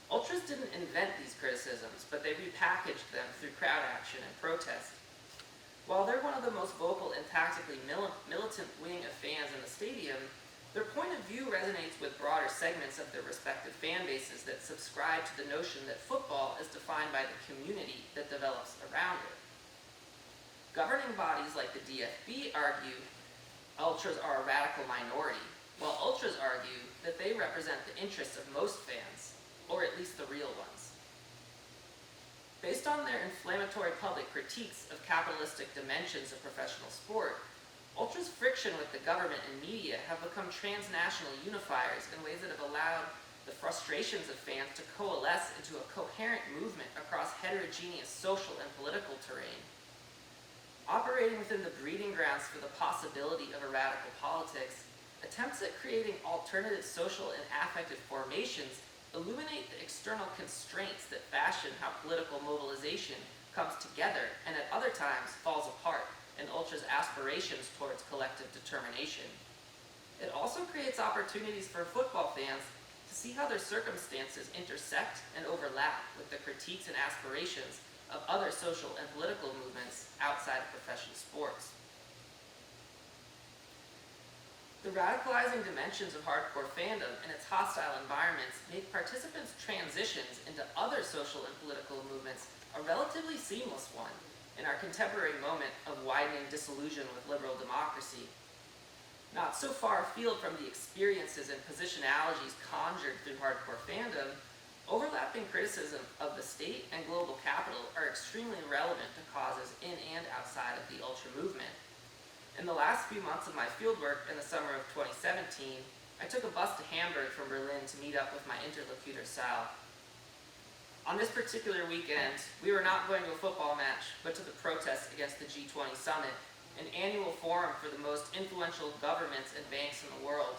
B: Ultras didn't invent these criticisms, but they repackaged them through crowd action and protest. While they're one of the most vocal and tactically militant wing of fans in the stadium, their point of view resonates with broader segments of their respective fan bases that subscribe to the notion that football is defined by the community that develops around it. Governing bodies like the DFB argue ultras are a radical minority, while ultras argue that they represent the interests of most fans, or at least the real ones. Based on their inflammatory public critiques of capitalistic dimensions of professional sport, ultras' friction with the government and media have become transnational unifiers in ways that have allowed the frustrations of fans to coalesce into a coherent movement across heterogeneous social and political terrain. Operating within the breeding grounds for the possibility of a radical politics, attempts at creating alternative social and affective formations illuminate the external constraints that fashion how political mobilization comes together and at other times falls apart in ultras' aspirations towards collective determination. It also creates opportunities for football fans to see how their circumstances intersect and overlap with the critiques and aspirations of other social and political movements outside of professional sports. The radicalizing dimensions of hardcore fandom and its hostile environments make participants' transitions into other social and political movements a relatively seamless one in our contemporary moment of widening disillusion with liberal democracy. Not so far afield from the experiences and positionalities conjured through hardcore fandom, overlapping criticism of the state and global capital are extremely relevant to causes in and outside of the ultra movement. In the last few months of my fieldwork in the summer of 2017, I took a bus to Hamburg from Berlin to meet up with my interlocutor Sal. On this particular weekend, we were not going to a football match, but to the protest against the G20 summit, an annual forum for the most influential governments and banks in the world.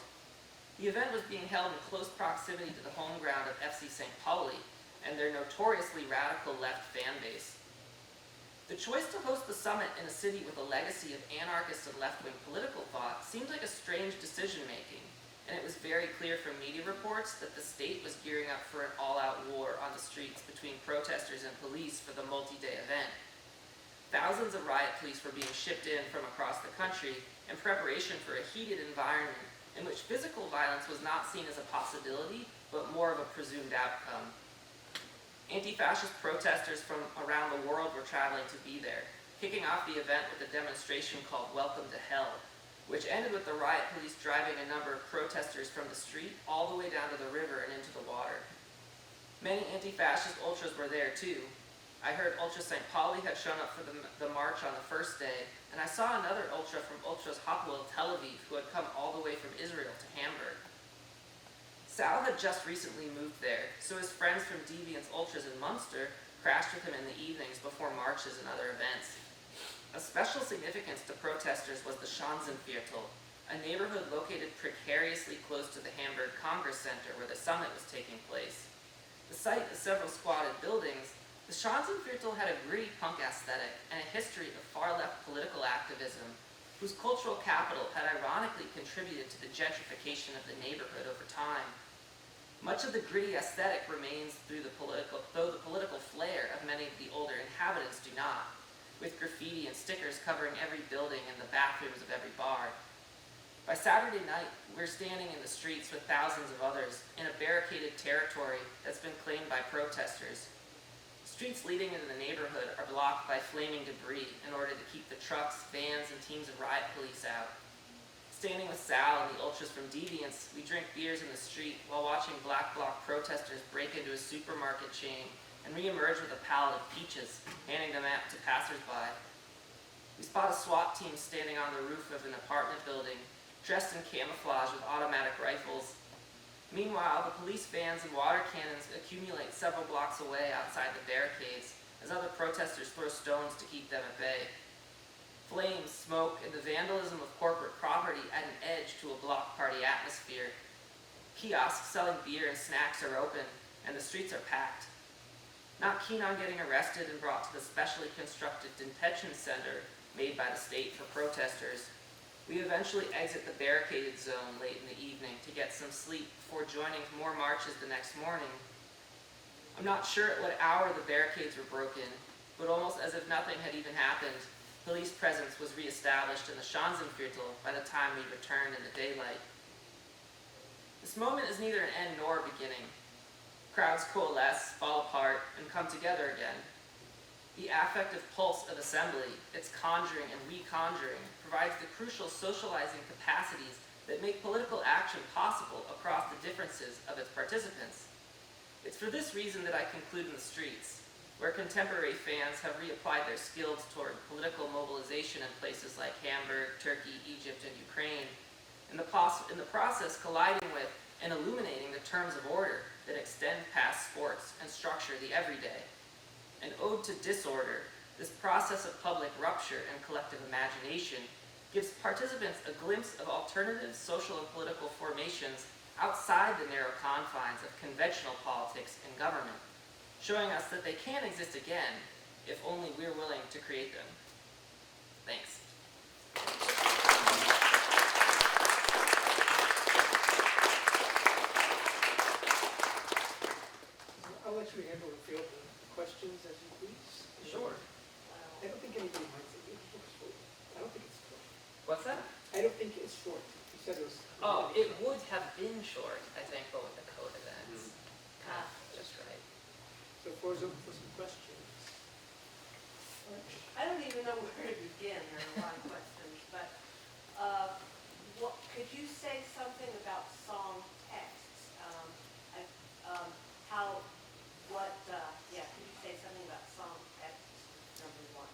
B: The event was being held in close proximity to the home ground of FC St. Pauli and their notoriously radical left fan base. The choice to host the summit in a city with a legacy of anarchist and left-wing political thought seemed like a strange decision-making, and it was very clear from media reports that the state was gearing up for an all-out war on the streets between protesters and police for the multi-day event. Thousands of riot police were being shipped in from across the country in preparation for a heated environment in which physical violence was not seen as a possibility, but more of a presumed outcome. Anti-fascist protesters from around the world were traveling to be there, kicking off the event with a demonstration called Welcome to Hell, which ended with the riot police driving a number of protesters from the street all the way down to the river and into the water. Many anti-fascist ultras were there too. I heard Ultra St. Pauli had shown up for the march on the first day, and I saw another ultra from Ultras Hapoel Tel Aviv who had come all the way from Israel to Hamburg. Sal had just recently moved there, so his friends from Deviant's Ultras in Munster crashed with him in the evenings before marches and other events. Of special significance to protesters was the Schanzenviertel, a neighborhood located precariously close to the Hamburg Congress Center where the summit was taking place. The site of several squatted buildings, the Schanzenviertel had a gritty punk aesthetic and a history of far-left political activism, whose cultural capital had ironically contributed to the gentrification of the neighborhood over time. Much of the gritty aesthetic remains though the political flair of many of the older inhabitants do not, with graffiti and stickers covering every building and the bathrooms of every bar. By Saturday night, we're standing in the streets with thousands of others in a barricaded territory that's been claimed by protesters. Streets leading into the neighborhood are blocked by flaming debris in order to keep the trucks, vans, and teams of riot police out. Standing with Sal and the ultras from Deviants, we drink beers in the street while watching Black Bloc protesters break into a supermarket chain and re-emerge with a pallet of peaches, handing them out to passersby. We spot a SWAT team standing on the roof of an apartment building, dressed in camouflage with automatic rifles. Meanwhile, the police vans and water cannons accumulate several blocks away outside the barricades as other protesters throw stones to keep them at bay. Flames, smoke, and the vandalism of corporate property add an edge to a block party atmosphere. Kiosks selling beer and snacks are open, and the streets are packed. not keen on getting arrested and brought to the specially constructed detention center made by the state for protesters, we eventually exit the barricaded zone late in the evening to get some sleep before joining more marches the next morning. I'm not sure at what hour the barricades were broken, but almost as if nothing had even happened, police presence was re-established in the Schanzenviertel by the time we returned in the daylight. This moment is neither an end nor a beginning. Crowds coalesce, fall apart, and come together again. The affective pulse of assembly, its conjuring and reconjuring, provides the crucial socializing capacities that make political action possible across the differences of its participants. It's for this reason that I conclude in the streets, where contemporary fans have reapplied their skills toward political mobilization in places like Hamburg, Turkey, Egypt, and Ukraine, in the process colliding with and illuminating the terms of order that extend past sports and structure the everyday. An ode to disorder, this process of public rupture and collective imagination gives participants a glimpse of alternative social and political formations outside the narrow confines of conventional politics and government, showing us that they can exist again if only we're willing to create them. Thanks.
A: I'll let you handle the field of questions as you please.
B: Sure.
A: I don't think anybody minds it. It's short. I don't think it's short.
B: What's that?
A: I don't think it's short. You said it was.
B: Oh, it would have been short, I think, but with the code events. Just right.
A: So floor's open for some questions.
C: I don't even know where to begin. There are a lot of questions, but could you say something about song texts? Could you say something about song texts, number one?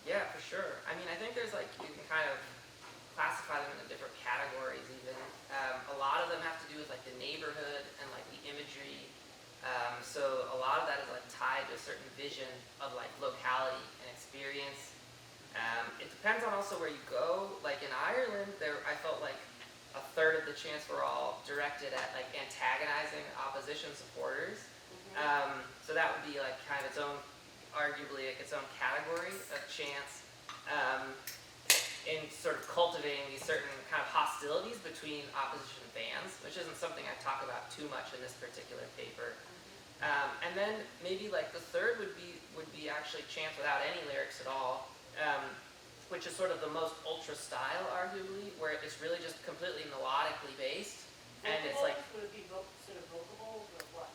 B: Yeah, for sure. I mean, I think there's you can kind of classify them into different categories even. A lot of them have to do with the neighborhood and the imagery. So a lot of that is tied to a certain vision of locality and experience. It depends on also where you go. In Ireland, I felt a third of the chants were all directed at antagonizing opposition supporters. So that would be kind of its own, arguably its own category of chants. In sort of cultivating these certain kind of hostilities between opposition fans, which isn't something I talk about too much in this particular paper. And then maybe the third would be actually chants without any lyrics at all, which is sort of the most ultra style, arguably, where it's really just completely melodically based.
C: Vocables?
B: And it's
C: Would it be sort of vocables or what?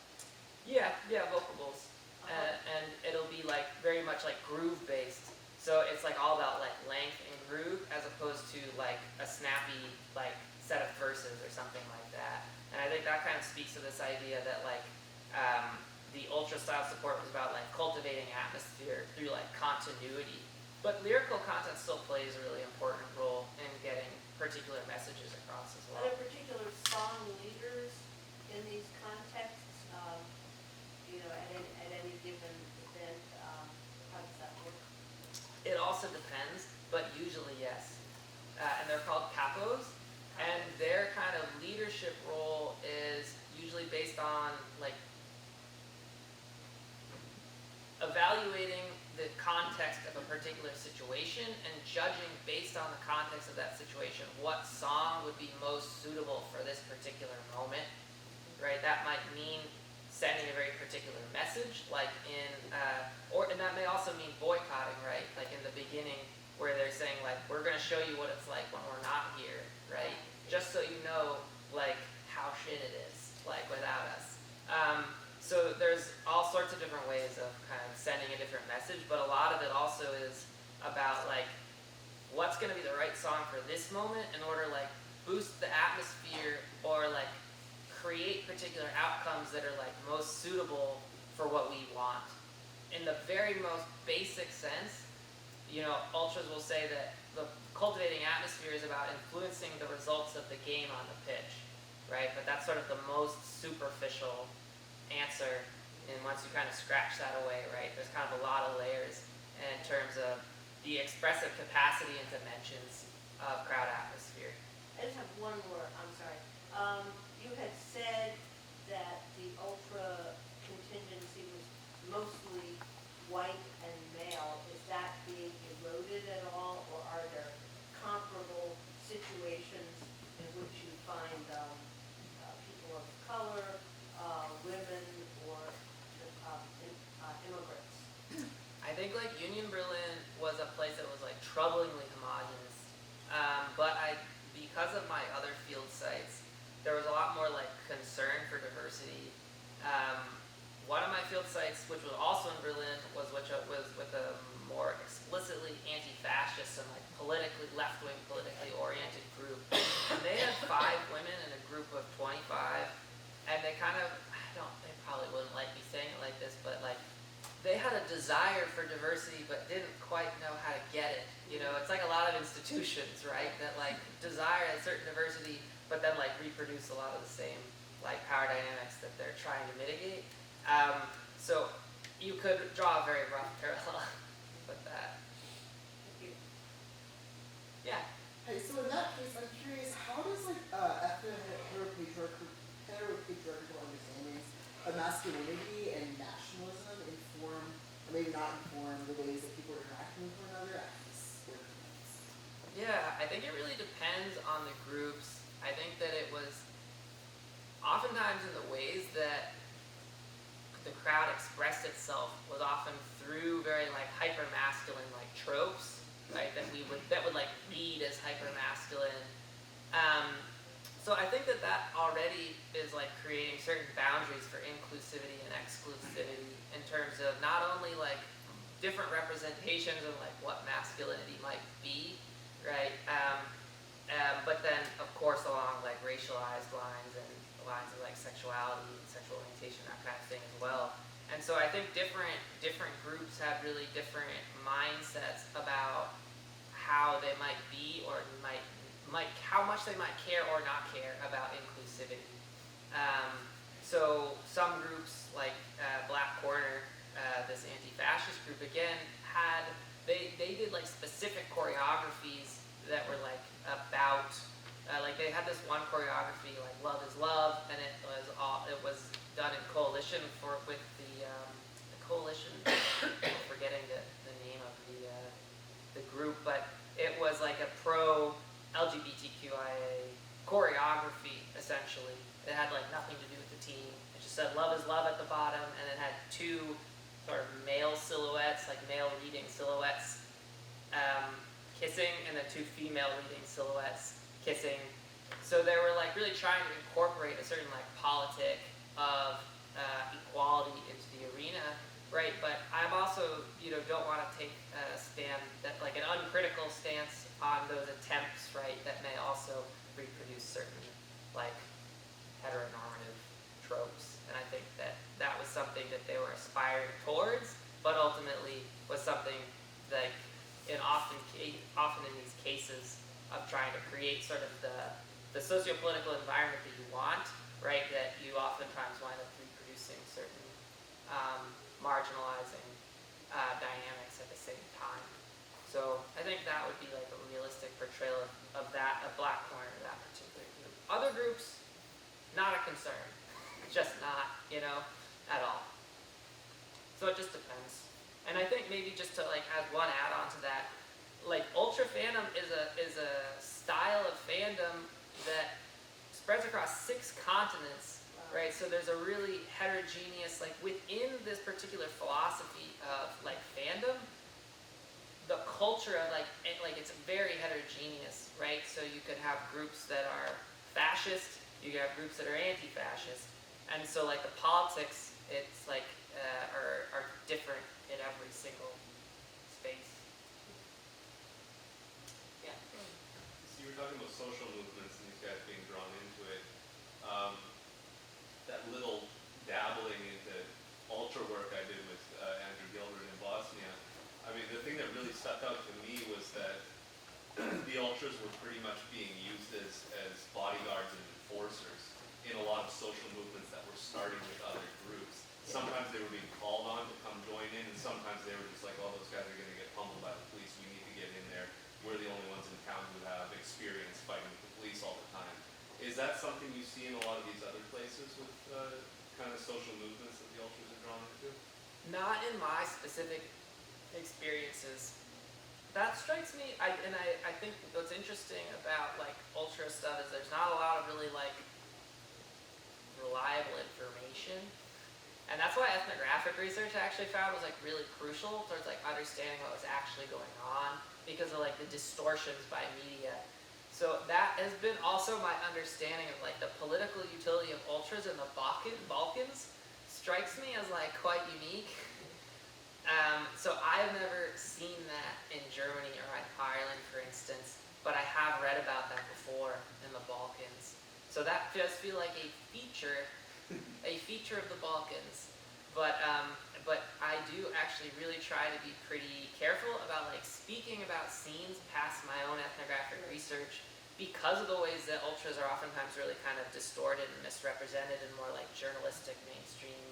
B: Yeah, vocables. And it'll be very much groove based. So it's all about length and groove as opposed to a snappy set of verses or something like that. And I think that kind of speaks to this idea that the ultra style support was about cultivating atmosphere through continuity. But lyrical content still plays a really important role in getting particular messages across as well.
C: Are there particular song leaders in these contexts? At any given event, how does that work?
B: It also depends, but usually yes. And they're called capos, and their kind of leadership role is usually based on evaluating the context of a particular situation and judging based on the context of that situation what song would be most suitable for this particular moment, right? That might mean sending a very particular message, and that may also mean boycotting, right? In the beginning, where they're saying we're going to show you what it's like when we're not here, right? Just so you know how shit it is without us. So there's all sorts of different ways of kind of sending a different message, but a lot of it also is about what's going to be the right song for this moment in order to boost the atmosphere or create particular outcomes that are most suitable for what we want. In the very most basic sense, ultras will say that the cultivating atmosphere is about influencing the results of the game on the pitch, right? But that's sort of the most superficial answer, and once you kind of scratch that away, right, there's kind of a lot of layers in terms of the expressive capacity and dimensions of crowd atmosphere.
C: I just have one more, I'm sorry. You had said that the ultra contingency was mostly white and male, is that being eroded at all, or are there comparable situations in which you find people of color, women, or immigrants?
B: I think like Union Berlin was a place that was like troublingly homogenous, but because of my other field sites, there was a lot more like concern for diversity. One of my field sites, which was also in Berlin, was with a more explicitly anti-fascist and like politically left-wing, politically oriented group. And they had 5 women in a group of 25, and they kind of, they probably wouldn't like me saying it like this, but like they had a desire for diversity but didn't quite know how to get it. You know, it's like a lot of institutions, right, that like desire a certain diversity but then like reproduce a lot of the same like power dynamics that they're trying to mitigate. So you could draw a very rough parallel with that.
C: Thank you.
B: Yeah.
D: Hey, so in that case, I'm curious, how does like heteropatriarchal understandings of masculinity and nationalism inform, or maybe not inform, the ways that people are interacting with one another at these events?
B: Yeah, I think it really depends on the groups. I think that it was oftentimes in the ways that the crowd expressed itself was often through very like hyper masculine like tropes, right? That would like read as hyper masculine. So I think that already is like creating certain boundaries for inclusivity and exclusivity in terms of not only like different representations of like what masculinity might be, right? But then of course along like racialized lines and lines of like sexuality, sexual orientation, that kind of thing as well. And so I think different groups have really different mindsets about how they might be or might how much they might care or not care about inclusivity. So some groups like Black Corner, this anti-fascist group again, they did like specific choreographies that were like about like they had this one choreography like "Love is Love," and it was done in coalition with the coalition. I'm forgetting the name of the group, but it was like a pro LGBTQIA choreography essentially. It had like nothing to do with the team. It just said "Love is Love" at the bottom, and it had 2 sort of male silhouettes, like male reading silhouettes, kissing, and then 2 female reading silhouettes kissing. So they were like really trying to incorporate a certain like politic of equality into the arena, right? But I'm also, don't want to take a stand that like an uncritical stance on those attempts, right? That may also reproduce certain like heteronormative tropes. And I think that was something that they were aspiring towards, but ultimately was something like often in these cases of trying to create sort of the socio-political environment that you want, right, that you oftentimes wind up reproducing certain marginalizing dynamics at the same time. So I think that would be like a realistic portrayal of Black Corner, that particular group. Other groups, not a concern. Just not, at all. So it just depends. And I think maybe just to like add one add-on to that, like ultra fandom is a style of fandom that spreads across 6 continents, right? So there's a really heterogeneous, like within this particular philosophy of like fandom, the culture of like it's very heterogeneous, right? So you could have groups that are fascist, you could have groups that are anti-fascist, and so like the politics, it's like are different in every single space. Yeah.
E: So you were talking about social movements and these guys being drawn into it. That little dabbling into ultra work I did with Andrew Gilbert in Bosnia, I mean, the thing that really stuck out to me was that the ultras were pretty much being used as bodyguards and enforcers in a lot of social movements that were starting with other groups. Sometimes they were being called on to come join in, and sometimes they were just like, oh, those guys are going to get pummeled by the police, we need to get in there. We're the only ones in town who have experience fighting with the police all the time. Is that something you see in a lot of these other places with kind of social movements that the ultras are drawn into?
B: No, specific experiences. That strikes me, I think what's interesting about like ultra stuff is there's not a lot of really like reliable information. And that's why ethnographic research I actually found was like really crucial towards like understanding what was actually going on because of like the distortions by media. So that has been also my understanding of like the political utility of ultras in the Balkans strikes me as like quite unique. So I've never seen that in Germany or in Ireland, for instance, but I have read about that before in the Balkans. So that does feel like a feature of the Balkans. But I do actually really try to be pretty careful about like speaking about scenes past my own ethnographic research because of the ways that ultras are oftentimes really kind of distorted and misrepresented in more like journalistic mainstream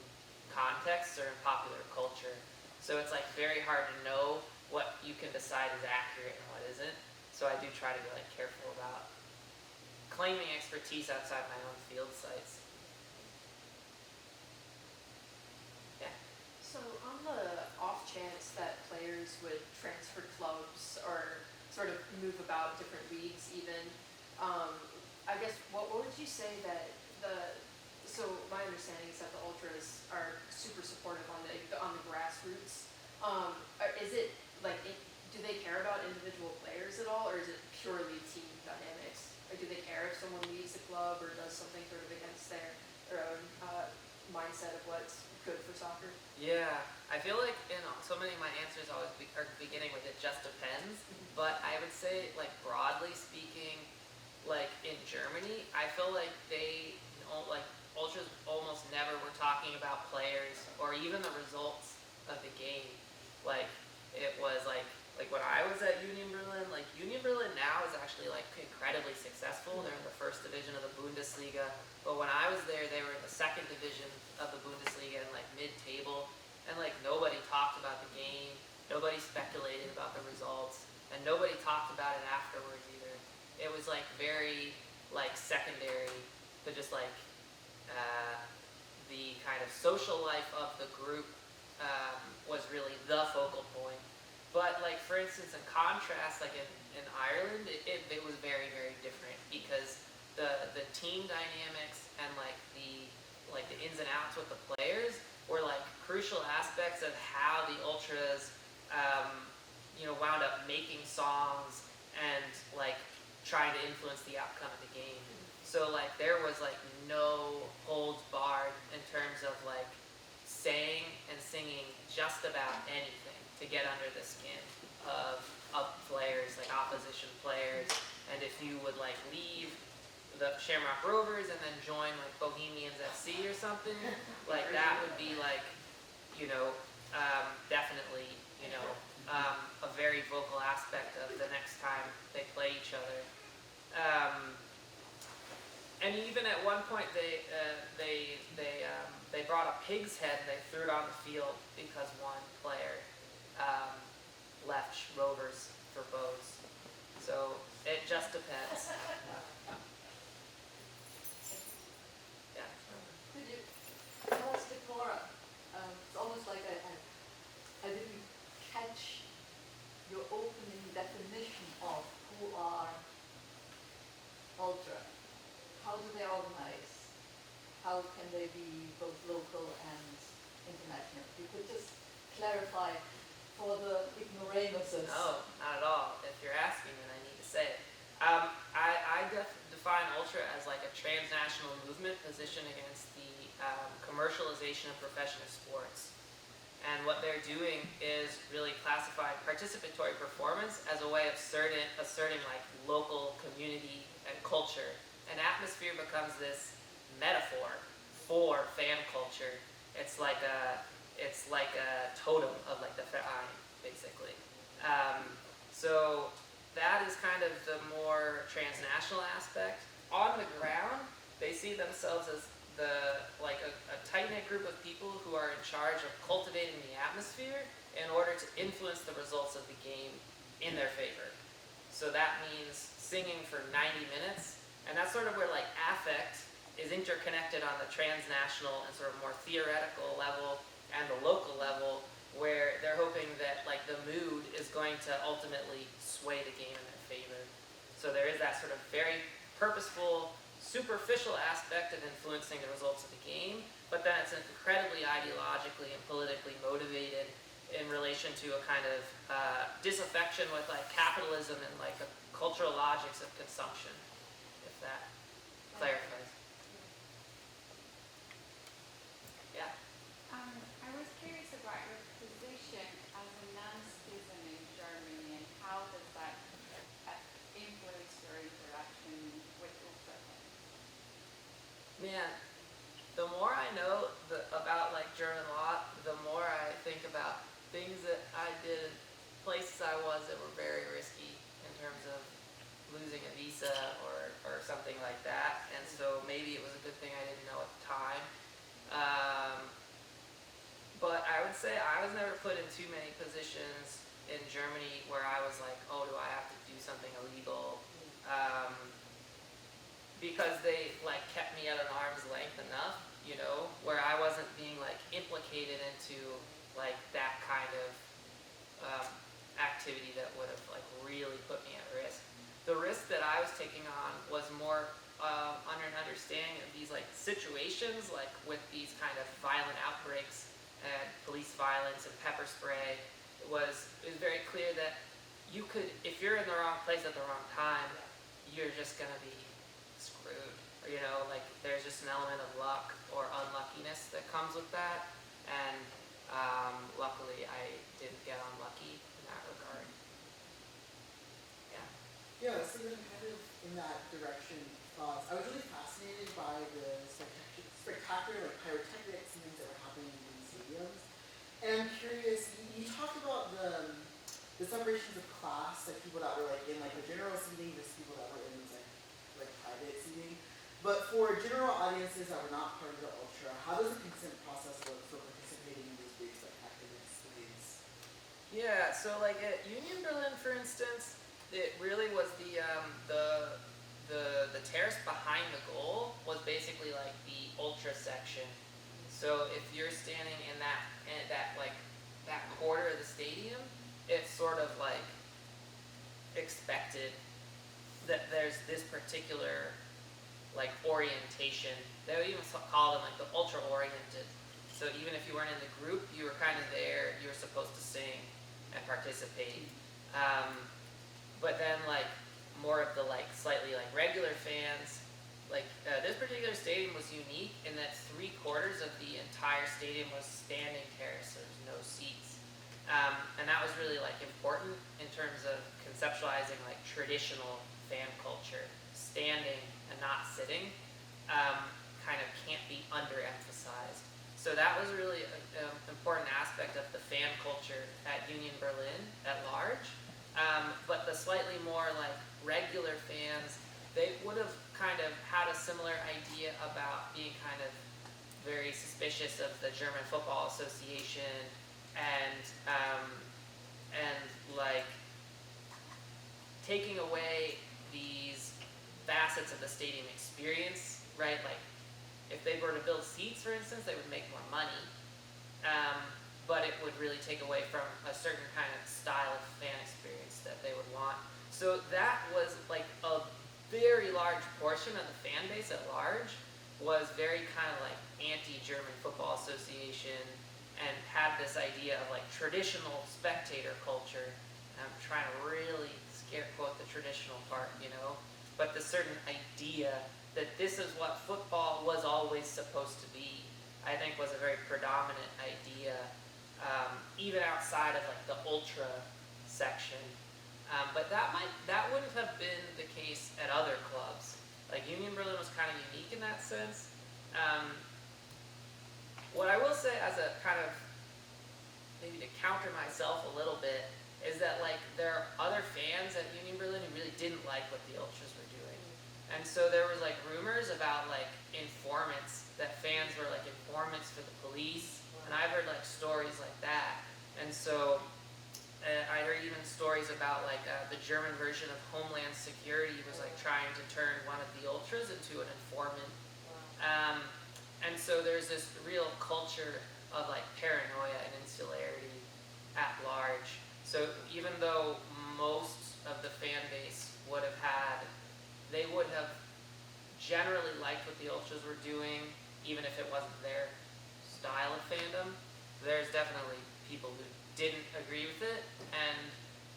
B: contexts or in popular culture. So it's like very hard to know what you can decide is accurate and what isn't. So I do try to be like careful about claiming expertise outside my own field sites. Yeah.
F: So on the off chance that players would transfer clubs or sort of move about different leagues even, I guess what would you say that so my understanding is that the ultras are super supportive on the grassroots. Is it like do they care about individual players at all, or is it purely team dynamics? Or do they care if someone leaves the club or does something sort of against their own mindset of what's good for soccer?
B: Yeah, I feel like so many of my answers always are beginning with it just depends, but I would say like broadly speaking, like in Germany, I feel like they like ultras almost never were talking about players or even the results of the game. Like it was like when I was at Union Berlin, like Union Berlin now is actually like incredibly successful. They're in the first division of the Bundesliga, but when I was there, they were in the second division of the Bundesliga and like mid-table, and like nobody talked about the game, nobody speculated about the results, and nobody talked about it afterwards either. It was like very like secondary to just like the kind of social life of the group was really the focal point. But like for instance, in contrast, like in Ireland, it was very, very different because the team dynamics and like the ins and outs with the players were like crucial aspects of how the ultras wound up making songs and like trying to influence the outcome of the game. So like there was like no holds barred in terms of like saying and singing just about anything to get under the skin of players, like opposition players. And if you would like leave the Shamrock Rovers and then join like Bohemians FC or something, like that would be like, definitely, a very vocal aspect of the next time they play each other. And even at one point, they brought a pig's head and they threw it on the field because one player left Rovers for Bows. So it just depends. Yeah.
G: Could you tell us a bit more? It's almost like I didn't catch your opening definition of who are ultra. How do they organize? How can they be both local and international? If you could just clarify for the ignoramuses.
B: No, not at all. If you're asking, then I need to say it. I define ultra as like a transnational movement positioned against the commercialization of professional sports. And what they're doing is really classifying participatory performance as a way of asserting like local community and culture. An atmosphere becomes this metaphor for fan culture. It's like a totem of like the Verein, basically. So that is kind of the more transnational aspect. On the ground, they see themselves as a tight-knit group of people who are in charge of cultivating the atmosphere in order to influence the results of the game in their favor. So that means singing for 90 minutes, and that's sort of where like affect is interconnected on the transnational and sort of more theoretical level and the local level where they're hoping that like the mood is going to ultimately sway the game in their favor. So there is that sort of very purposeful, superficial aspect of influencing the results of the game, but then it's incredibly ideologically and politically motivated in relation to a kind of disaffection with like capitalism and like the cultural logics of consumption, if that clarifies. Yeah.
H: I was curious about your position as a non-citizen in Germany and how does that influence your interaction with ultrafans?
B: Man, the more I know about like German law, the more I think about things that I did, places I was that were very risky in terms of losing a visa or something like that. And so maybe it was a good thing I didn't know at the time. But I would say I was never put in too many positions in Germany where I was like, oh, do I have to do something illegal? Because they like kept me at an arm's length enough, you know, where I wasn't being like implicated into like that kind of activity that would have like really put me at risk. The risk that I was taking on was more under an understanding of these like situations, like with these kind of violent outbreaks and police violence and pepper spray. It was very clear that you could, if you're in the wrong place at the wrong time, you're just gonna be screwed. Or, you know, like there's just an element of luck or unluckiness that comes with that. And luckily I didn't get unlucky in that regard. Yeah.
D: Yeah, so then kind of in that direction, I was really fascinated by the spectacular like pyrotechnics and things that were happening in stadiums. And I'm curious, you talked about the separations of class, like people that were like in like the general seating versus people that were in these like private seating. But for general audiences that were not part of the ultra, how does the consent process work for participating in these big spectacular displays?
B: Yeah, so like at Union Berlin, for instance, it really was the terrace behind the goal was basically like the ultra section. So if you're standing in that quarter of the stadium, it's sort of like expected that there's this particular like orientation. They would even call them like the ultra oriented. So even if you weren't in the group, you were kind of there, you were supposed to sing and participate. But then like more of the like slightly like regular fans, like this particular stadium was unique in that 3/4 of the entire stadium was standing terrace. There was no seats. And that was really like important in terms of conceptualizing like traditional fan culture. Standing and not sitting kind of can't be underemphasized. So that was really an important aspect of the fan culture at Union Berlin at large. But the slightly more like regular fans, they would have kind of had a similar idea about being kind of very suspicious of the German Football Association and like taking away these facets of the stadium experience, right? Like if they were to build seats, for instance, they would make more money, but it would really take away from a certain kind of style of fan experience that they would want. So that was like a very large portion of the fan base at large was very kind of like anti-German Football Association and had this idea of like traditional spectator culture. And I'm trying to really scare quote the traditional part, you know, but the certain idea that this is what football was always supposed to be, I think was a very predominant idea, even outside of like the ultra section. But that wouldn't have been the case at other clubs. Like Union Berlin was kind of unique in that sense. What I will say as a kind of, maybe to counter myself a little bit, is that like there are other fans at Union Berlin who really didn't like what the ultras were doing. And so there was like rumors about like informants, that fans were like informants for the police. And I've heard like stories like that. And so I heard even stories about like the German version of Homeland Security was like trying to turn one of the ultras into an informant. And so there's this real culture of like paranoia and insularity So even though most of the fan base they would have generally liked what the Ultras were doing, even if it wasn't their style of fandom. There's definitely people who didn't agree with it, and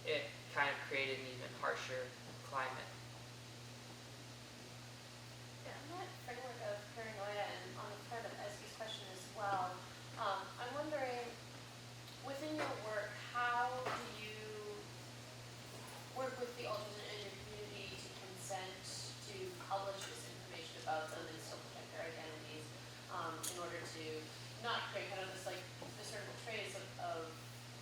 B: it kind of created an even harsher climate.
I: Yeah, in that framework of paranoia, and on the part of Ezgi's question as well, I'm wondering, within your work, how do you work with the Ultras in your community to consent to publish this information about them and still protect their identities, in order to not create kind of this like discernible trace of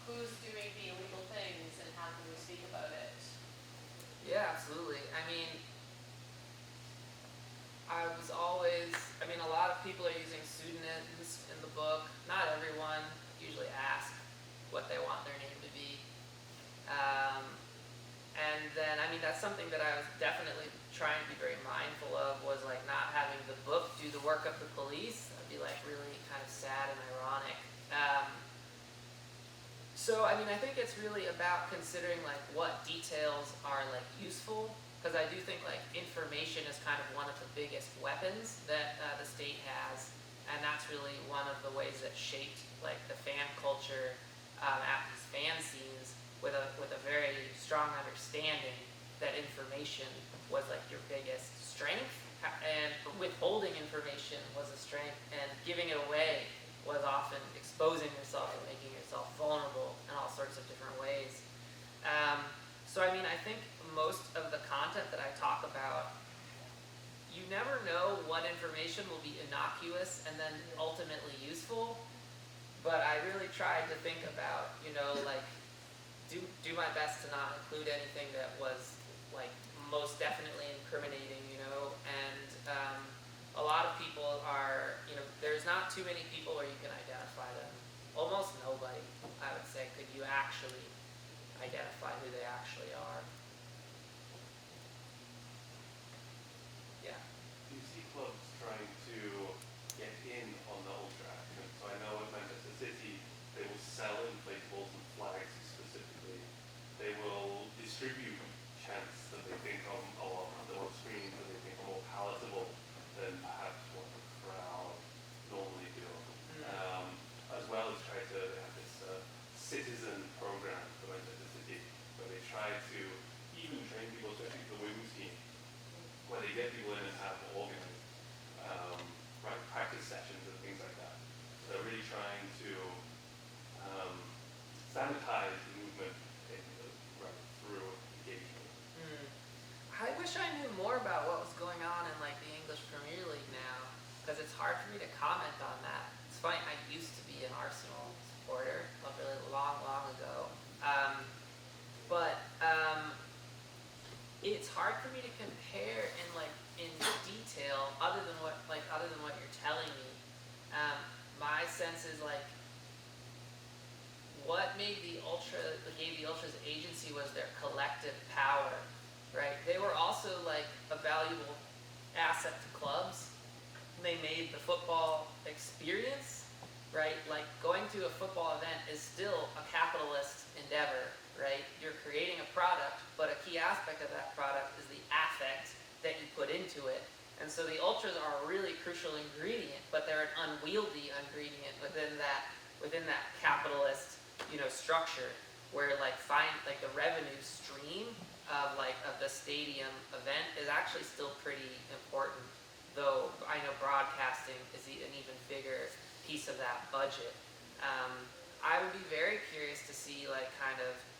I: who's doing the illegal things and how can we speak about it?
B: Yeah, absolutely. A lot of people are using pseudonyms in the book. Not everyone. Usually ask what they want their name to be. And then, that's something that I was definitely trying to be very mindful of, was like not having the book do the work of the police. That'd be like really kind of sad and ironic. So I think it's really about considering like what details are like useful, because I do think like information is kind of one of the biggest weapons that the state has, and that's really one of the ways that shaped like the fan culture at these fan scenes, with a very strong understanding that information was like your biggest strength, and withholding information was a strength, and giving it away was often exposing yourself and making yourself vulnerable in all sorts of different ways. So I think most of the content that I talk about, you never know what information will be innocuous and then ultimately useful, but I really tried to think about, like, do my best to not include anything that was like most definitely incriminating, and a lot of people are, there's not too many people where you can identify them. Almost nobody, I would say, could you actually identify who they actually are. Yeah.
E: Do you see clubs trying to get in on the ultra action? So I know at Manchester City, they will sell inflatables and flags specifically. They will distribute chants that they think are on screens that they think are more palatable than perhaps what the crowd normally do. As well as try to have this citizen program for Manchester City, where they try to even train people, especially for the women's team, where they get people in and have organized practice sessions and things like that. So they're really trying to sanitize the movement through engagement.
B: I wish I knew more about what was going on in like the English Premier League now, because it's hard for me to comment on that. It's funny, I used to be an Arsenal supporter, a really long ago. But it's hard for me to compare in detail, other than what you're telling me. My sense is like, what gave the Ultras agency was their collective power, right? They were also like a valuable asset to clubs. They made the football experience, right? Like going to a football event is still a capitalist endeavor, right? You're creating a product, but a key aspect of that product is the affect that you put into it. And so the Ultras are a really crucial ingredient, but they're an unwieldy ingredient within that capitalist, structure, where the revenue stream of the stadium event is actually still pretty important, though I know broadcasting is an even bigger piece of that budget. I would be very curious to see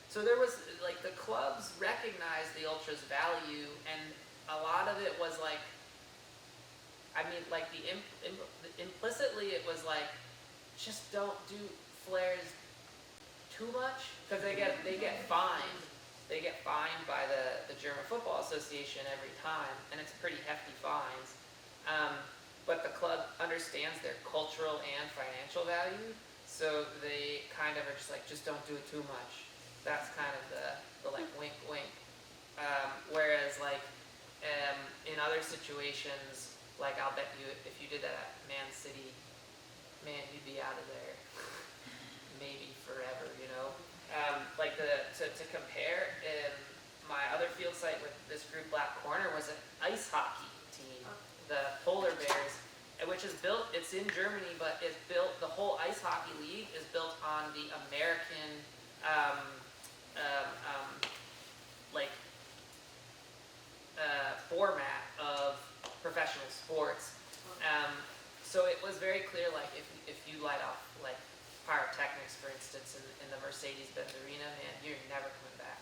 B: so there was the clubs recognized the Ultras' value, and a lot of it was implicitly it was just don't do flares too much, because they get fined. They get fined by the German Football Association every time, and it's pretty hefty fines. But the club understands their cultural and financial value, so they kind of are just don't do it too much. That's kind of the wink wink. Whereas in other situations, I'll bet you if you did that at Man City, man, you'd be out of there maybe forever, to compare, my other field site with this group Black Corner was an ice hockey team, the Polar Bears, which is built, it's in Germany, but it's built, the whole ice hockey league is built on the American, format of professional sports. So it was very clear, like, if you light off, like, pyrotechnics, for instance, in the Mercedes-Benz arena, man, you're never coming back.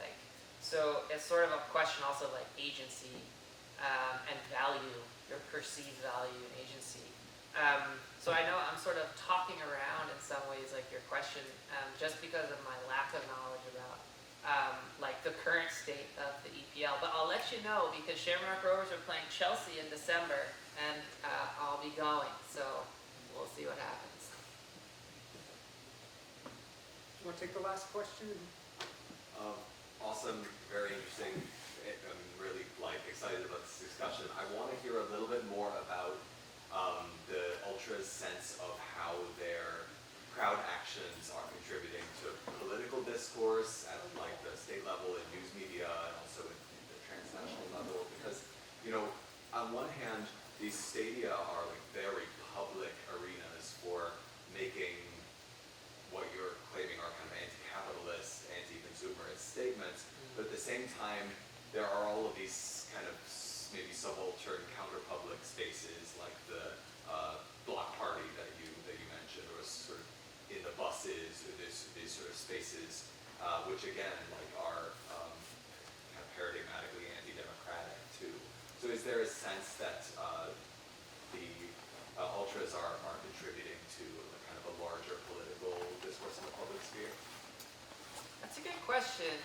B: Like, so it's sort of a question also like agency and value, your perceived value and agency. So I know I'm sort of talking around in some ways, like your question, just because of my lack of knowledge about like the current state of the EPL. But I'll let you know because Shamrock Rovers are playing Chelsea in December, and I'll be going. So we'll see what happens.
A: You want to take the last question?
J: Awesome, very interesting. I'm really excited about this discussion. I want to hear a little bit more about the ultras' sense of how their crowd actions are contributing to political discourse at the state level in news media and also in the transnational level. Because, on one hand, these stadia are very public arenas for making what you're claiming are kind of anti-capitalist, anti-consumerist statements, but at the same time, there are all of these kind of maybe subaltern counter-public spaces like the block party that you mentioned, or sort of in the buses, or these sort of spaces, which again are kind of paradigmatically anti-democratic too. So is there a sense that the ultras are contributing to kind of a larger political discourse in the public sphere?
B: That's a good question.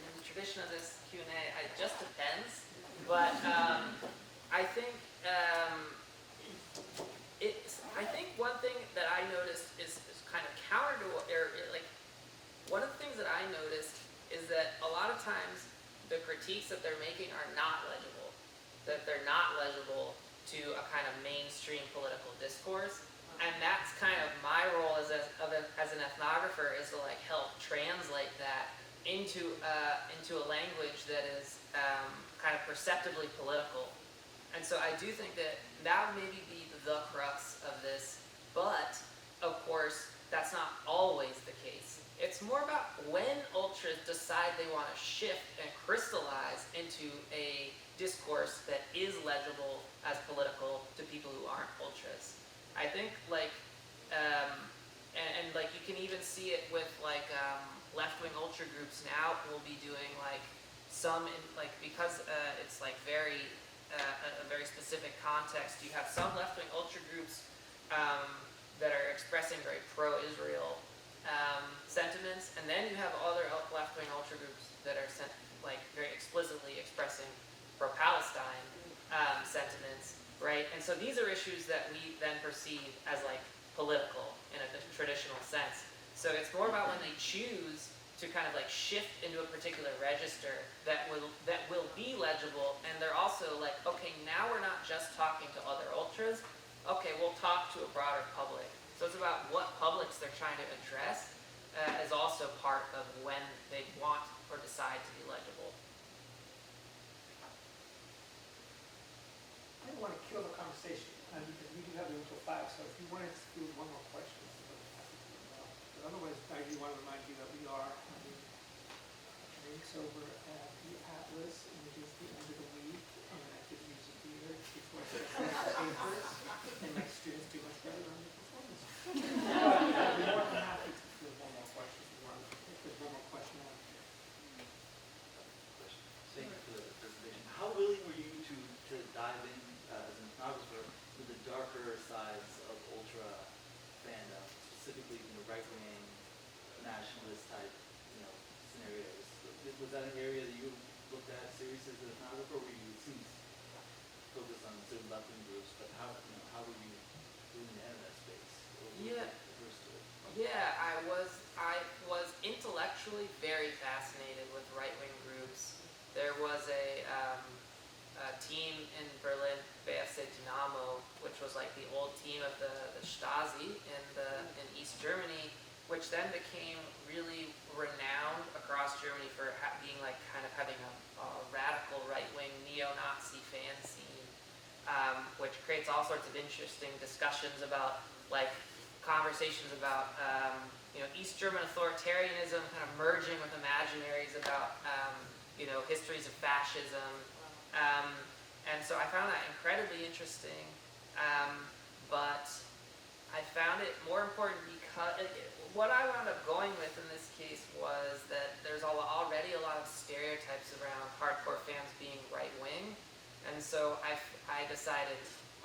B: In the tradition of this Q&A, it just depends. But I think I think one thing that I noticed is kind of counter to one of the things that I noticed is that a lot of times the critiques that they're making are not legible. That they're not legible to a kind of mainstream political discourse. And that's kind of my role as an ethnographer, is to help translate that into a language that is kind of perceptibly political. And so I do think that would maybe be the crux of this, but of course that's not always the case. It's more about when ultras decide they want to shift and crystallize into a discourse that is legible as political to people who aren't ultras. I think you can even see it with left-wing ultra groups now will be doing because it's very a very specific context. You have some left-wing ultra groups that are expressing very pro-Israel sentiments, and then you have other left-wing ultra groups that are very explicitly expressing pro-Palestine sentiments, right? And so these are issues that we then perceive as political in a traditional sense. So it's more about when they choose to kind of shift into a particular register that will be legible, and they're also okay, now we're not just talking to other ultras, okay, we'll talk to a broader public. So it's about what publics they're trying to address is also part of when they want or decide to be legible.
A: I don't want to kill the conversation because we do have you until 5. So if you wanted to do one more question, but otherwise, I do want to remind you that we are having drinks over at the Atlas, and it is the end of the week, and I could use a beer before I start writing papers, and my students do much better on the performance. But I'd be more than happy to field one more question if you want. If there's one more question on it.
K: Thank you for the presentation. How willing were you to dive in as an ethnographer to the darker sides of ultra fandom, specifically right-wing, nationalist type, scenarios? Was that an area that you looked at seriously as an ethnographer, or were you focused on certain left-wing groups? But how were you doing the internet space?
B: Yeah, I was intellectually very fascinated with right-wing groups. There was a team in Berlin, BFC Dynamo, which was the old team of the Stasi in East Germany, which then became really renowned creates all sorts of interesting discussions about, like, conversations about, East German authoritarianism kind of merging with imaginaries about, histories of fascism. And so I found that incredibly interesting, but I found it more important because what I wound up going with in this case was that there's already a lot of stereotypes around hardcore fans being right-wing, and so I decided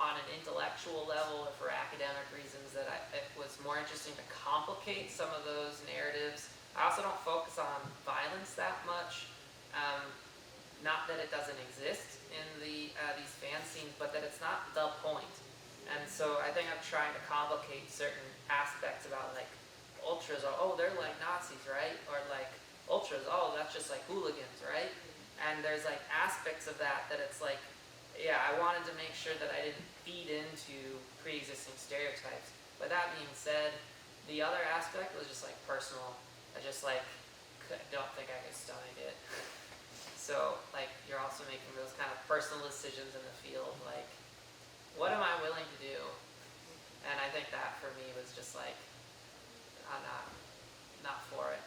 B: on an intellectual level or for academic reasons that it was more interesting to complicate some of those narratives. I also don't focus on violence that much, not that it doesn't exist in these fan scenes, but that it's not the point. And so I think I'm trying to complicate certain aspects about, like, ultras, they're like Nazis, right? Or like ultras, that's just like hooligans, right? And there's like aspects of that it's like, yeah, I wanted to make sure that I didn't feed into pre-existing stereotypes. But that being said, the other aspect was just like personal. I just like don't think I could stomach it. So like you're also making those kind of personal decisions in the field, like what am I willing to do? And I think that for me was just like, I'm not for it.